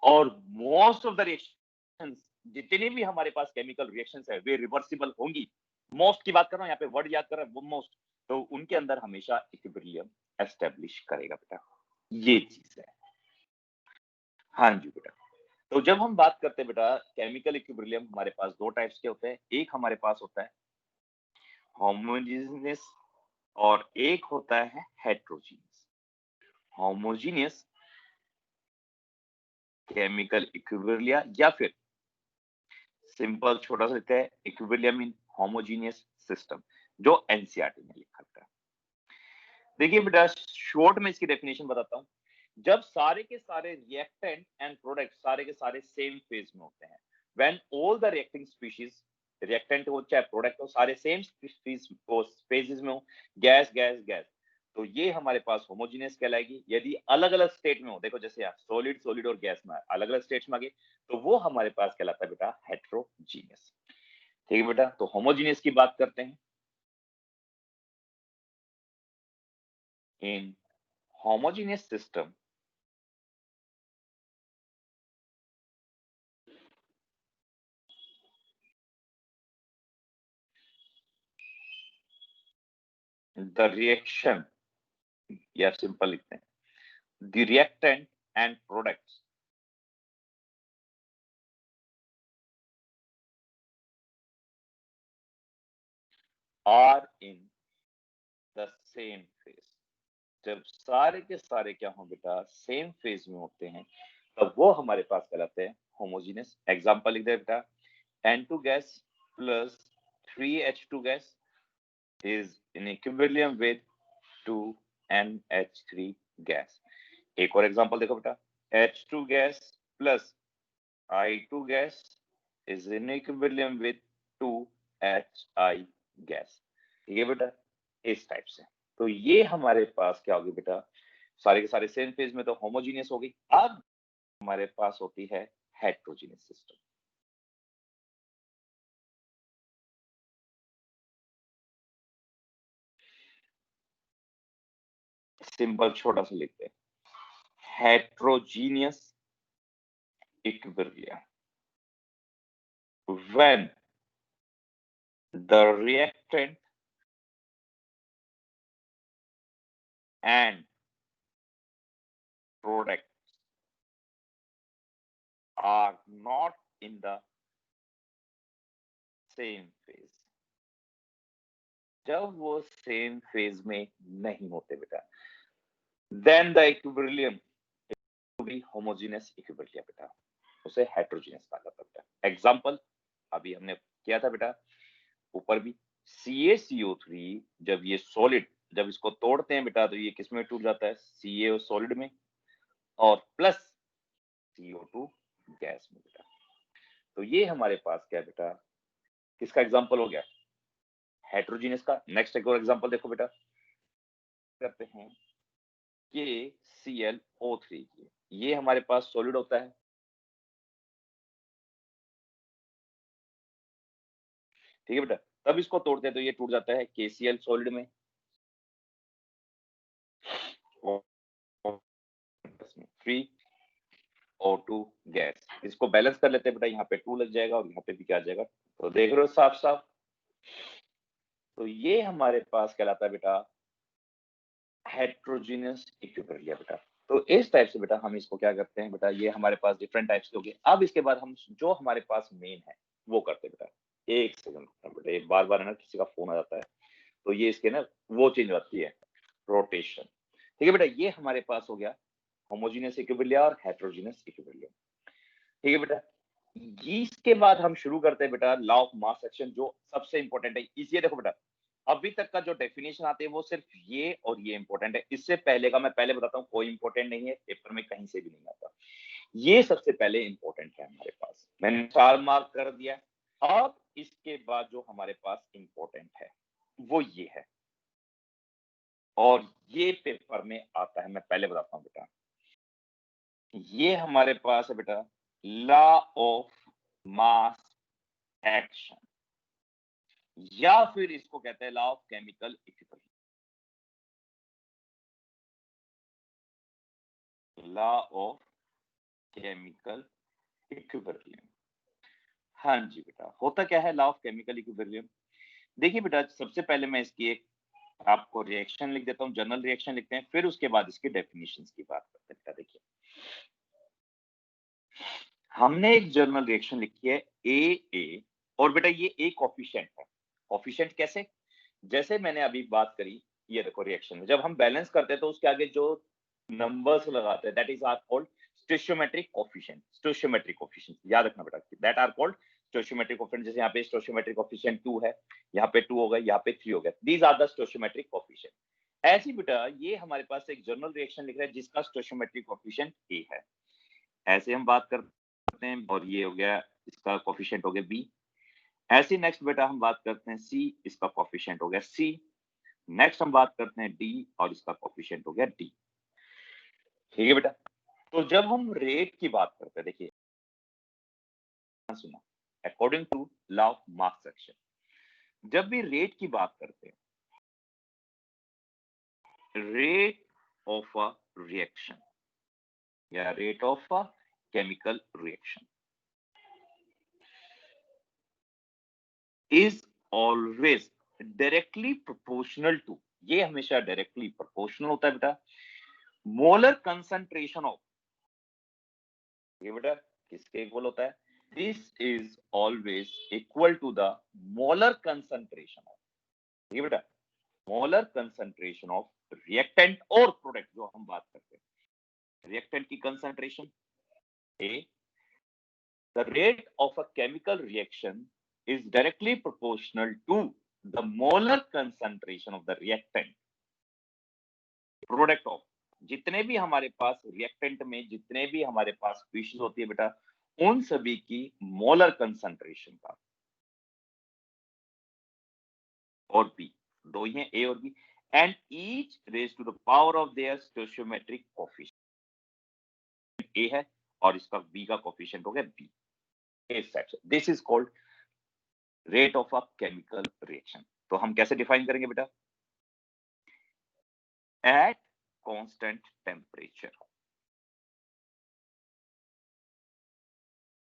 और मोस्ट ऑफ द रिएक्शंस, जितने भी हमारे पास केमिकल रिएक्शंस है वे रिवर्सिबल होंगी। मोस्ट की बात कर रहा हूं, यहाँ पे वर्ड याद कर रहा है वो मोस्ट, तो उनके अंदर हमेशा इक्विलिब्रियम एस्टेब्लिश करेगा बेटा, ये चीज है। हाँ जी बेटा, तो जब हम बात करते हैं बेटा केमिकल इक्विलिब्रियम, हमारे पास दो टाइप्स के होते हैं। एक हमारे पास होता है होमोजेनियस और एक होता है हेट्रोजीनियस। होमोजेनियस केमिकल इक्विलिब्रियम, या फिर सिंपल छोटा सा लिखते हैं इक्विलिब्रियम इन होमोजेनियस सिस्टम, जो एनसीईआरटी में लिखा था। देखिए बेटा शॉर्ट में इसकी डेफिनेशन बताता हूं। जब सारे के सारे रिएक्टेंट एंड प्रोडक्ट सारे के सारे सेम फेज में होते हैं, when all the reacting species, reactant हो चाहे प्रोडक्ट हो, सारे सेम फेजेस में हो, गैस गैस गैस, तो ये हमारे पास होमोजेनियस कहलाएगी। यदि अलग अलग स्टेट में हो, देखो जैसे यहाँ सॉलिड सॉलिड और गैस में अलग अलग स्टेट्स में आ गए, तो वो हमारे पास कहलाता है बेटा हेट्रोजीनियस। ठीक है बेटा, तो होमोजेनियस की बात करते हैं। इन homogeneous system, the reaction, या सिंपल लिखते हैं the reactant and products are in the same phase। जब सारे के सारे क्या हो बेटा, सेम फेज में होते हैं, तब वो हमारे पास कहलाते हैं होमोजेनियस। एग्जांपल लिख दे बेटा, N2 gas plus 3H2 gas is in equilibrium with 2NH3 gas. एक और एग्जांपल देखो बेटा, H2 gas plus I2 gas is in equilibrium with 2HI gas. ठीक है बेटा, इस टाइप से। तो ये हमारे पास क्या होगी बेटा, सारे के सारे सेम फेज में तो होमोजीनियस होगी। अब हमारे पास होती है हेट्रोजीनियस सिस्टम। सिंपल छोटा सा लिखते हैं heterogeneous equilibrium when the reactant and product are not in the same phase। जब वो सेम फेज में नहीं होते बेटा, then the equilibrium to be homogeneous equilibrium बेटा, उसे हेट्रोजीनियस कहा जाता है बेटा। एग्जांपल अभी हमने किया था बेटा ऊपर भी, CaCO3 जब ये सॉलिड, जब इसको तोड़ते हैं बेटा तो ये किस में टूट जाता है, Ca सॉलिड में और प्लस CO2 गैस में बेटा। तो ये हमारे पास क्या है बेटा, किसका एग्जांपल हो गया, हेट्रोजीनियस का। नेक्स्ट एक और एग्जांपल देखो बेटा, करते हैं KClO3, ये हमारे पास सॉलिड होता है। ठीक है बेटा, तब इसको तोड़ते हैं तो ये टूट जाता है KCl सॉलिड में और 3O2 गैस। इसको बैलेंस कर लेते हैं बेटा, यहाँ पे 2 लग जाएगा और यहाँ पे भी क्या आ जाएगा, तो देख रहे हो साफ साफ। तो ये हमारे पास कहलाता है बेटा हेट्रोजीनियस इक्विलिब्रियम बेटा। तो इस टाइप से बेटा हम इसको क्या करते हैं बेटा, ये हमारे पास डिफरेंट टाइप्स के हो गए। अब इसके बाद हम जो हमारे पास मेन है वो करते हैं बेटा। एक सेकंड बेटा, ये बार बार है ना किसी का फोन आ जाता है, तो ये इसके ना वो चेंज होती है, रोटेशन। ठीक है बेटा, ये हमारे पास हो गया होमोजीनियस इक्विलिब्रियम और हेट्रोजीनियस इक्विलिब्रियम। ठीक है बेटा, इसके बाद हम शुरू करते हैं बेटा लॉ ऑफ मास एक्शन, जो सबसे इंपॉर्टेंट है। इसी देखो बेटा, अभी तक का जो डेफिनेशन आते हैं वो सिर्फ ये और ये इंपॉर्टेंट है। इससे पहले का मैं पहले बताता हूँ, कोई इंपॉर्टेंट नहीं है, पेपर में कहीं से भी नहीं आता। ये सबसे पहले इंपॉर्टेंट है हमारे पास, मैंने 4 मार्क कर दिया। अब इसके बाद जो हमारे पास इंपॉर्टेंट है वो ये है, और ये पेपर में आता है, मैं पहले बताता हूं बेटा। ये हमारे पास है बेटा लॉ ऑफ मास एक्शन, या फिर इसको कहते हैं law of chemical equilibrium. Law of chemical equilibrium, हाँ जी बेटा। होता क्या है लॉ ऑफ केमिकल इक्विलिब्रियम? देखिए बेटा, सबसे पहले मैं इसकी एक आपको रिएक्शन लिख देता हूं, जनरल रिएक्शन लिखते हैं, फिर उसके बाद इसकी डेफिनेशंस की बात करते हैं बेटा। देखिए, हमने एक जनरल रिएक्शन लिखी है ए, और बेटा ये ए कोफिशिएंट है। कोफिशिएंट कैसे? जैसे मैंने अभी बात करी, ये देखो रिएक्शन में जब हम बैलेंस करते हैं तो उसके आगे जो नंबर्स लगाते हैं that is are called stoichiometric coefficient. Stoichiometric coefficient याद रखना बेटा, that are called stoichiometric coefficient. जैसे यहाँ पे स्टोइचियोमेट्रिक कोफिशिएंट 2 है, यहाँ पे 2 हो गया, यहाँ पे 3 हो गया, दीज आर द स्टोइचियोमेट्रिक कोफिशिएंट। ऐसी बेटा ये हमारे पास एक जनरल रिएक्शन लिख रहा है जिसका स्टोइचियोमेट्रिक कोफिशिएंट ए है। ऐसे हम बात करते हैं, और ये हो गया इसका कोफिशिएंट हो गया बी। ऐसे नेक्स्ट बेटा हम बात करते हैं सी, इसका कोफिशिएंट हो गया सी। नेक्स्ट हम बात करते हैं डी, और इसका कोफिशिएंट हो गया डी। ठीक है बेटा, तो जब हम रेट की बात करते हैं, देखिए सुना, according to law of mass action, जब भी रेट की बात करते हैं, रेट ऑफ अ रिएक्शन या rate of a chemical reaction is always directly proportional to, ये हमेशा डायरेक्टली प्रोपोर्शनल होता है बेटा, मोलर कंसंट्रेशन ऑफ, ये बेटा किसके इक्वल होता है? This is always equal to the molar concentration of, ये बेटा मोलर कंसंट्रेशन ऑफ रिएक्टेंट और प्रोडक्ट। जो हम बात करते हैं रिएक्टेंट की concentration A, the rate of a chemical reaction is directly proportional to the molar concentration of the reactant product of, जितने भी हमारे पास रिएक्टेंट में जितने भी हमारे पास स्पीशीज होती है बेटा, उन सभी की मोलर कंसंट्रेशन का, और बी दो ही हैं, ए और B, and each raise to the power of their stoichiometric coefficient. A है और इसका बी का कोफिशिएंट हो गया बी। इस टाइप से this is called rate of a chemical reaction. तो हम कैसे डिफाइन करेंगे बेटा? Eight constant temperature,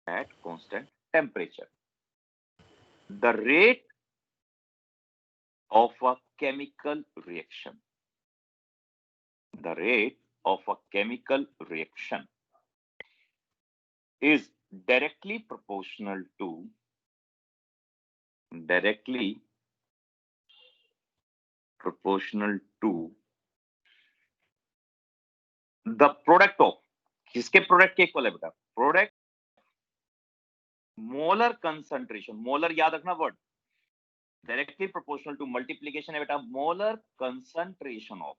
at constant temperature, the rate of a chemical reaction, the rate of a chemical reaction is directly proportional to the product of, किसके product के equal है बेटा? Product molar concentration, molar याद रखना word, directly proportional to multiplication है बेटा, molar concentration of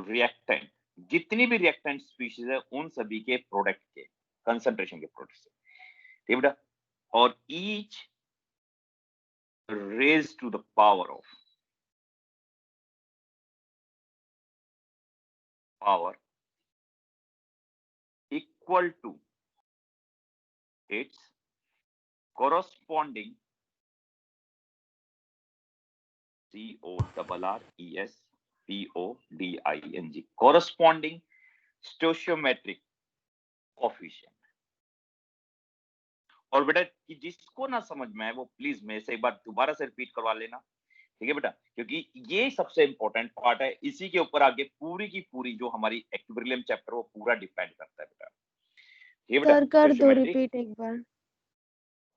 reactant, जितनी भी रिएक्टेंट स्पीशीज है उन सभी के प्रोडक्ट के कंसंट्रेशन के प्रोडक्ट से। ठीक बेटा, और each raise to the power of equal to its corresponding CORRESPONDING corresponding stoichiometric coefficient। और बेटा कि जिसको ना समझ में आए वो प्लीज मेरे से एक बार दोबारा से रिपीट करवा लेना। ठीक है बेटा, क्योंकि ये सबसे इंपॉर्टेंट पार्ट है, इसी के ऊपर आगे पूरी की पूरी जो हमारी इक्विलिब्रियम चैप्टर वो पूरा डिपेंड करता है बेटा। ठीक है बेटा, सर कर दो स्टोइचियोमेट्री। रिपीट एक बार।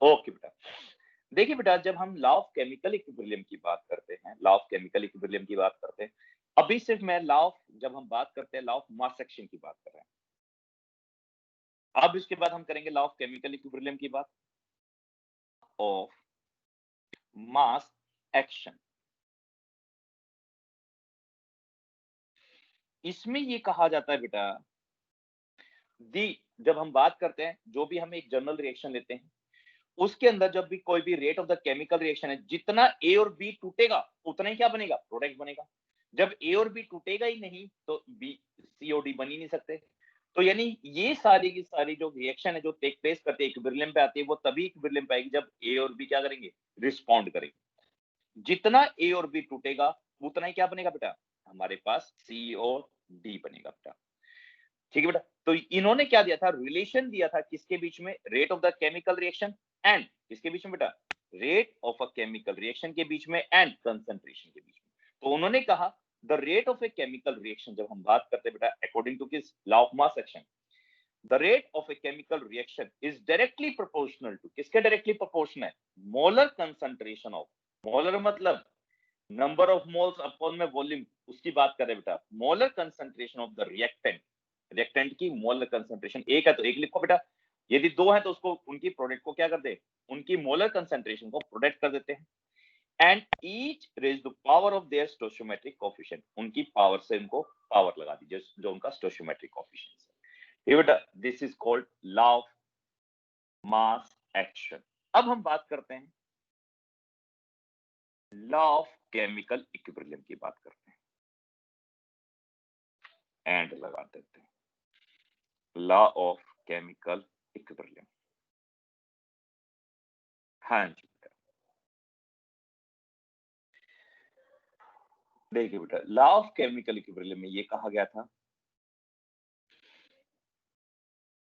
ओके बेटा, देखिए बेटा, जब हम लॉ ऑफ केमिकल इक्विलिब्रियम की बात करते हैं, लॉ ऑफ केमिकल इक्विलिब्रियम की बात करते हैं, अभी सिर्फ मैं लॉ ऑफ, जब हम बात करते हैं लॉ ऑफ मास एक्शन की बात कर रहे हैं, अब इसके बाद हम करेंगे लॉ ऑफ केमिकल इक्विलिब्रियम की बात, ऑफ मास एक्शन। इसमें ये कहा जाता है बेटा, दी जब हम बात करते हैं, जो भी हम एक जनरल रिएक्शन लेते हैं, उसके अंदर जब भी कोई भी rate of the chemical reaction है, जितना ए और बी टूटेगा उतना ही क्या बनेगा, प्रोडक्ट बनेगा। जब ए और बी टूटेगा ही नहीं तो बी सीओडी बन ही नहीं सकते। तो यानी ये सारी की सारी जो रिएक्शन है जो टेक प्लेस करते हैं इक्विलिब्रियम पे आती है, वो तभी इक्विलिब्रियम पे आएगी जब ए और बी क्या करेंगे, रिस्पॉन्ड करेंगे। जितना ए और बी टूटेगा उतना ही क्या बनेगा बेटा, हमारे पास सीओडी बनेगा बेटा। ठीक है बेटा, तो इन्होंने क्या दिया था, रिलेशन दिया था किसके बीच में, rate of the chemical reaction and किसके बीच में बेटा, rate of a chemical reaction के बीच में एंड कंसंट्रेशन के बीच में। तो उन्होंने कहा the rate of a chemical reaction, जब हम बात करते हैं बेटा अकॉर्डिंग टू किस law of mass action, the rate of a chemical reaction is directly proportional to, किसके डायरेक्टली प्रोपोर्शनल है, मोलर कंसंट्रेशन ऑफ, मोलर मतलब नंबर ऑफ मोल्स अपॉन में वॉल्यूम, उसकी बात कर रहे हैं बेटा, molar concentration of the reactant, reactant की मोलर कंसंट्रेशन, एक है तो एक लिखो बेटा, यदि दो है तो उसको उनकी प्रोडक्ट को क्या कर दे, उनकी मोलर कंसंट्रेशन को प्रोडक्ट कर देते हैं, and each raise to power of their stoichiometric coefficient, उनकी पावर से उनको पावर लगा दीजिए जो उनका स्टोइचियोमेट्रिक कोएफिशिएंट है। ये बेटा this is called law of mass action. अब हम बात करते हैं लॉ ऑफ केमिकल इक्विलिब्रियम की बात करते हैं, एंड लगा देते हैं, लॉ ऑफ केमिकल इक्विलिब्रियम। हाँ जी बेटा, देखिए बेटा लॉ ऑफ केमिकल इक्विलिब्रियम में ये कहा गया था,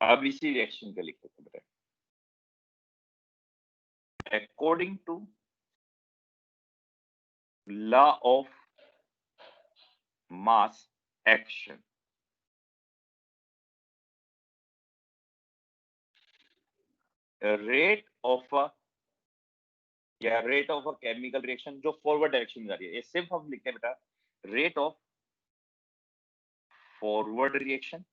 अब इसी रिएक्शन का लिख देते बेटा, according to law of mass action, rate of uh, या rate of a chemical reaction जो फॉरवर्ड डायरेक्शन में जा रही है, ये सिर्फ हम लिखते हैं बेटा रेट ऑफ फॉरवर्ड रिएक्शन,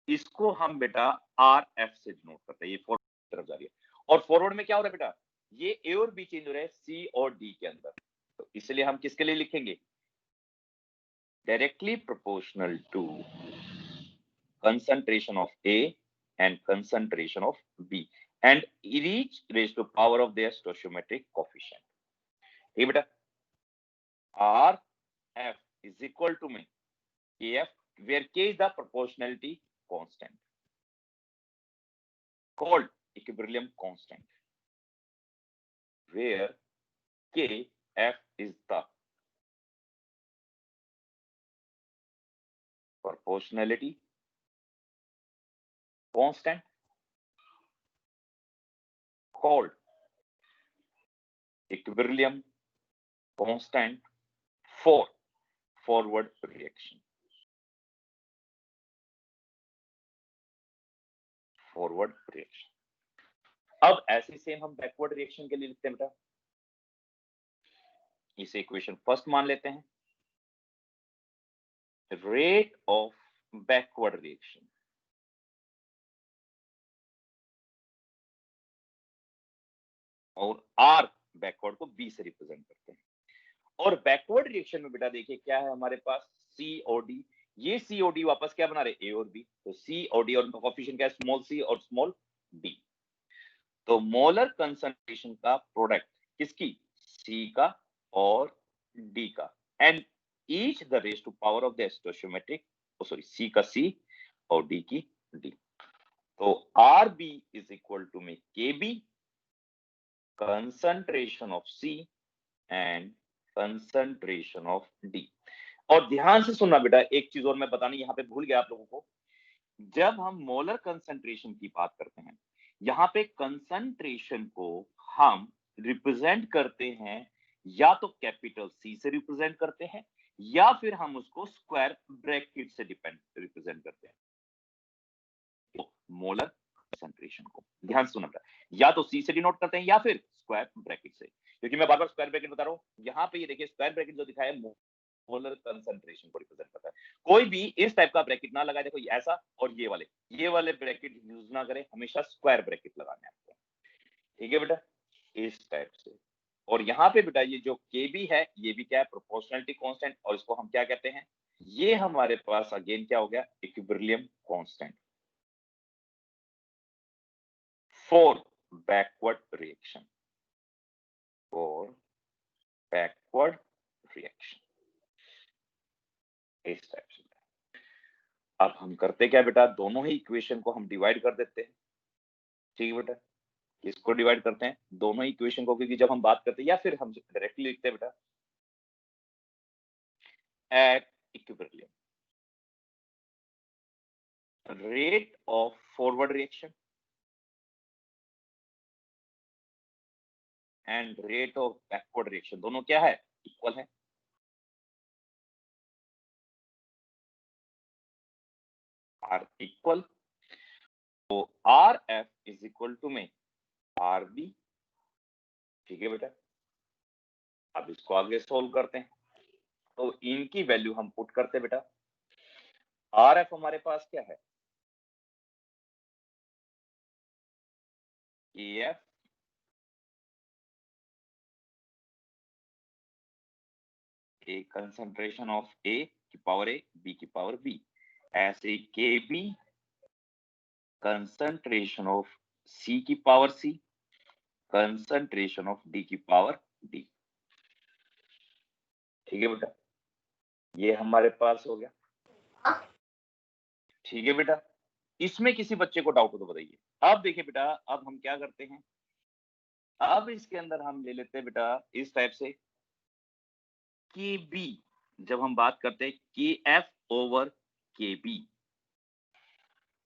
इसको हम बेटा आर एफ से डिनोट करते हैं, ये फॉरवर्ड तरफ जा रही है। और फॉरवर्ड में क्या हो रहा है बेटा, ये ए और बी चेंज हो रहा है सी और डी के अंदर, तो इसलिए हम किसके लिए लिखेंगे, directly proportional to concentration of A and concentration of B and each raised to power of their stoichiometric coefficient. ठीक बेटा, R F is equal to में KF, where K is the proportionality constant called equilibrium constant, where KF is the proportionality constant called equilibrium constant for forward reaction. Forward reaction. अब ऐसे same हम backward reaction के लिए लिखते हैं बेटा, इसे इक्वेशन फर्स्ट मान लेते हैं, रेट ऑफ बैकवर्ड रिएक्शन और आर बैकवर्ड को बी से रिप्रेजेंट करते हैं। और बैकवर्ड रिएक्शन में बेटा देखिए क्या है हमारे पास, सी और डी, ये सी और डी वापस क्या बना रहे, ए और बी, तो सी और डी और उनका कोएफिशिएंट क्या है, स्मॉल सी और स्मॉल डी। तो मोलर कंसंट्रेशन का प्रोडक्ट किसकी, सी का और डी का, and each the raise to power of the stoichiometric, sorry C का सी और डी की डी। तो R B is equal to में के B concentration of C and concentration of D. और ध्यान से सुनना बेटा, एक चीज और मैं बतानी यहां पे भूल गया आप लोगों को, जब हम मोलर कंसंट्रेशन की बात करते हैं, यहाँ पे कंसंट्रेशन को हम रिप्रेजेंट करते हैं या तो कैपिटल सी से रिप्रेजेंट करते हैं या फिर हम उसको स्क्वायर ब्रैकेट से रिप्रेजेंट करते हैं तो मोलर कंसंट्रेशन को। ध्यान सुनना बेटा, या तो सी से डिनोट करते हैं या फिर स्क्वायर ब्रैकेट से, क्योंकि मैं बार बार स्क्वायर ब्रैकेट बता रहा हूं। यहां पे ये देखिए स्क्वायर ब्रैकेट जो दिखाया है मोलर कंसंट्रेशन को रिप्रेजेंट करता है। कोई भी इस टाइप का ब्रैकेट ना लगाए, देखो ऐसा और ये वाले ब्रैकेट यूज ना करें, हमेशा स्क्वायर ब्रैकेट लगाने आपको। ठीक है बेटा, इस टाइप से। और यहाँ पे बेटा ये जो के बी है ये भी क्या है, प्रोपोर्शनलिटी कांस्टेंट, और इसको हम क्या कहते हैं, ये हमारे पास अगेन क्या हो गया, equilibrium constant for backward reaction, for backward reaction, इस टाइप से। अब हम करते क्या बेटा, दोनों ही इक्वेशन को हम डिवाइड कर देते हैं। ठीक है बेटा, इसको डिवाइड करते हैं दोनों ही इक्वेशन को, क्योंकि जब हम बात करते हैं या फिर हम डायरेक्टली लिखते हैं बेटा, at equilibrium rate of forward reaction and rate of backward reaction दोनों क्या है, इक्वल है। आर इक्वल, तो R F is equal to में आर बी। ठीक है बेटा, अब इसको आगे सोल्व करते हैं, तो इनकी वैल्यू हम पुट करते हैं बेटा। आर एफ हमारे पास क्या है, F A concentration of A की पावर ए बी की पावर बी, ऐसे K B concentration of C की power C, concentration of D की पावर डी। ठीक है बेटा, ये हमारे पास हो गया। ठीक है बेटा, इसमें किसी बच्चे को डाउट हो तो बताइए। अब देखिए बेटा, अब हम क्या करते हैं, अब इसके अंदर हम ले लेते हैं बेटा इस टाइप से के बी, जब हम बात करते हैं K F over K B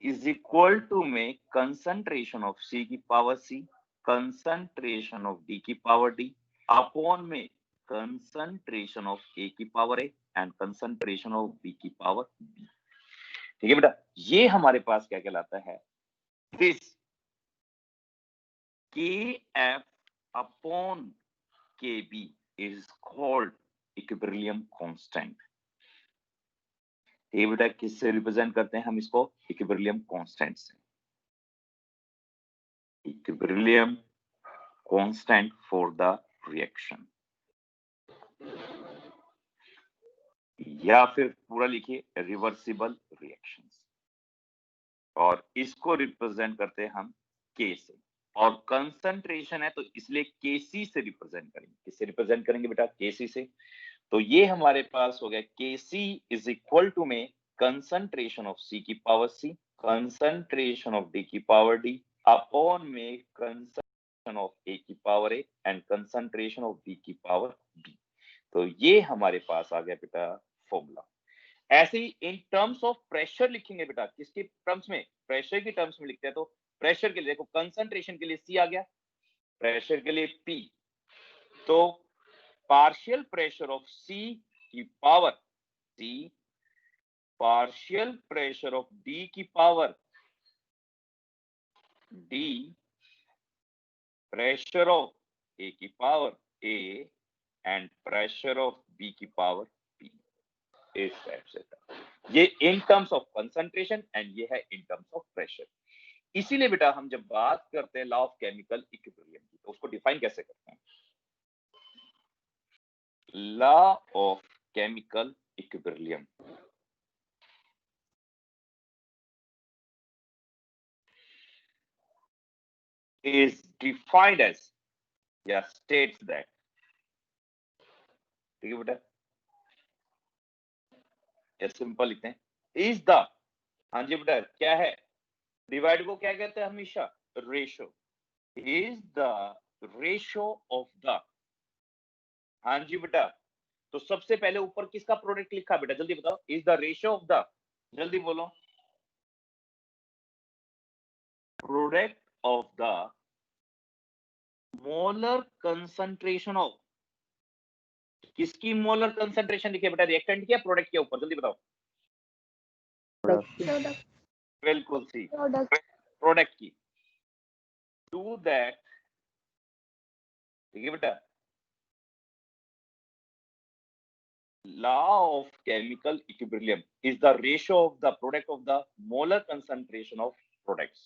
is equal to में कंसंट्रेशन ऑफ सी की power C, concentration of D की पावर डी अपॉन में कंसंट्रेशन ऑफ ए की power A and concentration of B की पावर बी। ठीक है बेटा, ये हमारे पास क्या कहलाता है, this K F upon K B is called equilibrium constant. ये बेटा किससे रिप्रेजेंट करते हैं हम इसको, इक्विलिब्रियम कांस्टेंट से, equilibrium constant for the reaction, या फिर पूरा लिखिए रिवर्सिबल रिएक्शंस, और इसको रिप्रेजेंट करते हैं हम के से, और कंसंट्रेशन है तो इसलिए केसी से रिप्रेजेंट करेंगे। किससे रिप्रेजेंट करेंगे बेटा, केसी से। तो ये हमारे पास हो गया केसी इज इक्वल टू में कंसंट्रेशन ऑफ सी की power C, concentration of D की पावर डी अपॉन में कंसंट्रेशन ऑफ ए की power A and concentration of B की पावर बी। तो ये हमारे पास आ गया बेटा फॉर्मूला। ऐसे ही इन टर्म्स ऑफ प्रेशर लिखेंगे बेटा, किसके टर्म्स में, प्रेशर की टर्म्स में लिखते हैं। तो प्रेशर के लिए देखो, कंसंट्रेशन के लिए सी आ गया, प्रेशर के लिए पी, तो पार्शियल प्रेशर ऑफ सी की power C, partial pressure of D की power D, pressure of A की power A and pressure of B की पावर बी। इस टाइप से था ये in terms of concentration and ये है इन टर्म्स ऑफ प्रेशर। इसीलिए बेटा हम जब बात करते हैं लॉ ऑफ केमिकल इक्विलिब्रियम की, तो उसको डिफाइन कैसे करते हैं, law of chemical equilibrium is defined as या states that, ठीक है बेटा, या सिंपल लिखते हैं, इज द, हाँ जी बेटा क्या है, डिवाइड को क्या कहते हैं हमेशा, ratio, is the ratio of the, हाँ जी बेटा। तो सबसे पहले ऊपर किसका प्रोडक्ट लिखा बेटा, जल्दी बताओ, is the ratio of the, जल्दी बोलो, product of the molar concentration of किसकी मोलर कंसंट्रेशन लिखी है बेटा, रिएक्टेंट की या प्रोडक्ट के ऊपर, जल्दी बताओ। प्रोडक्ट बिल्कुल सी, प्रोडक्ट प्रोडक्ट की। टू दैट, ठीक है बेटा, law of chemical equilibrium is the ratio of the product of the molar concentration of products,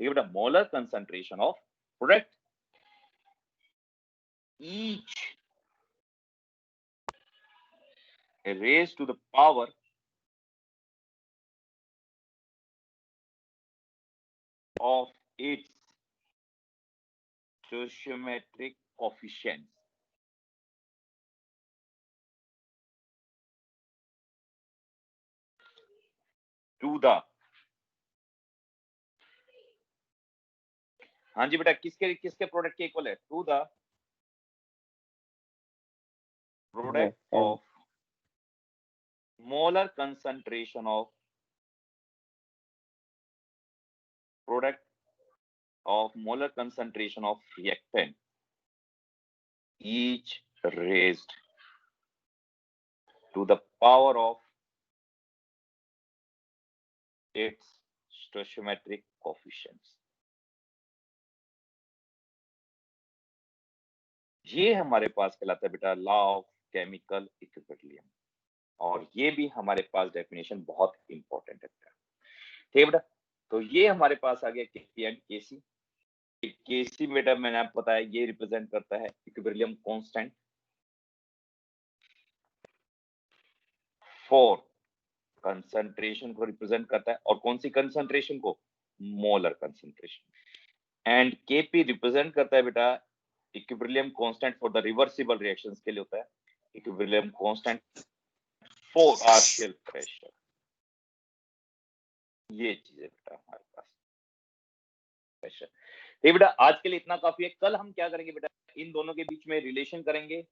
ठीक है बेटा, molar concentration of product each raised to the power of its stoichiometric coefficients, to the, हाँ जी बेटा, किसके किसके product के equal है, to the product of molar concentration of product of molar concentration of reactant each raised to the power of its stoichiometric coefficients। ये हमारे पास कहलाता है बेटा लॉ ऑफ केमिकल इक्विलिब्रियम, और ये भी हमारे पास डेफिनेशन बहुत इंपॉर्टेंट है बेटा, ठीक है बेटा। तो ये हमारे पास आ गया केपी एंड केसी। केसी बेटा मैंने आपको बताया ये रिप्रेजेंट करता है इक्विलिब्रियम कांस्टेंट फॉर कंसंट्रेशन को रिप्रेजेंट करता है, और कौन सी कंसंट्रेशन को, molar concentration. And KP represent करता है बेटा equilibrium constant for the reversible reactions के लिए होता है equilibrium constant for partial pressure. ये चीज है बेटा हमारे पास प्रेशर। ठीक बेटा, आज के लिए इतना काफी है। कल हम क्या करेंगे बेटा, इन दोनों के बीच में रिलेशन करेंगे,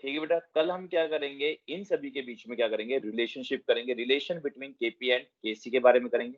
ठीक है बेटा। कल हम क्या करेंगे, इन सभी के बीच में क्या करेंगे, रिलेशनशिप करेंगे, रिलेशन बिटवीन केपी एंड केसी के बारे में करेंगे।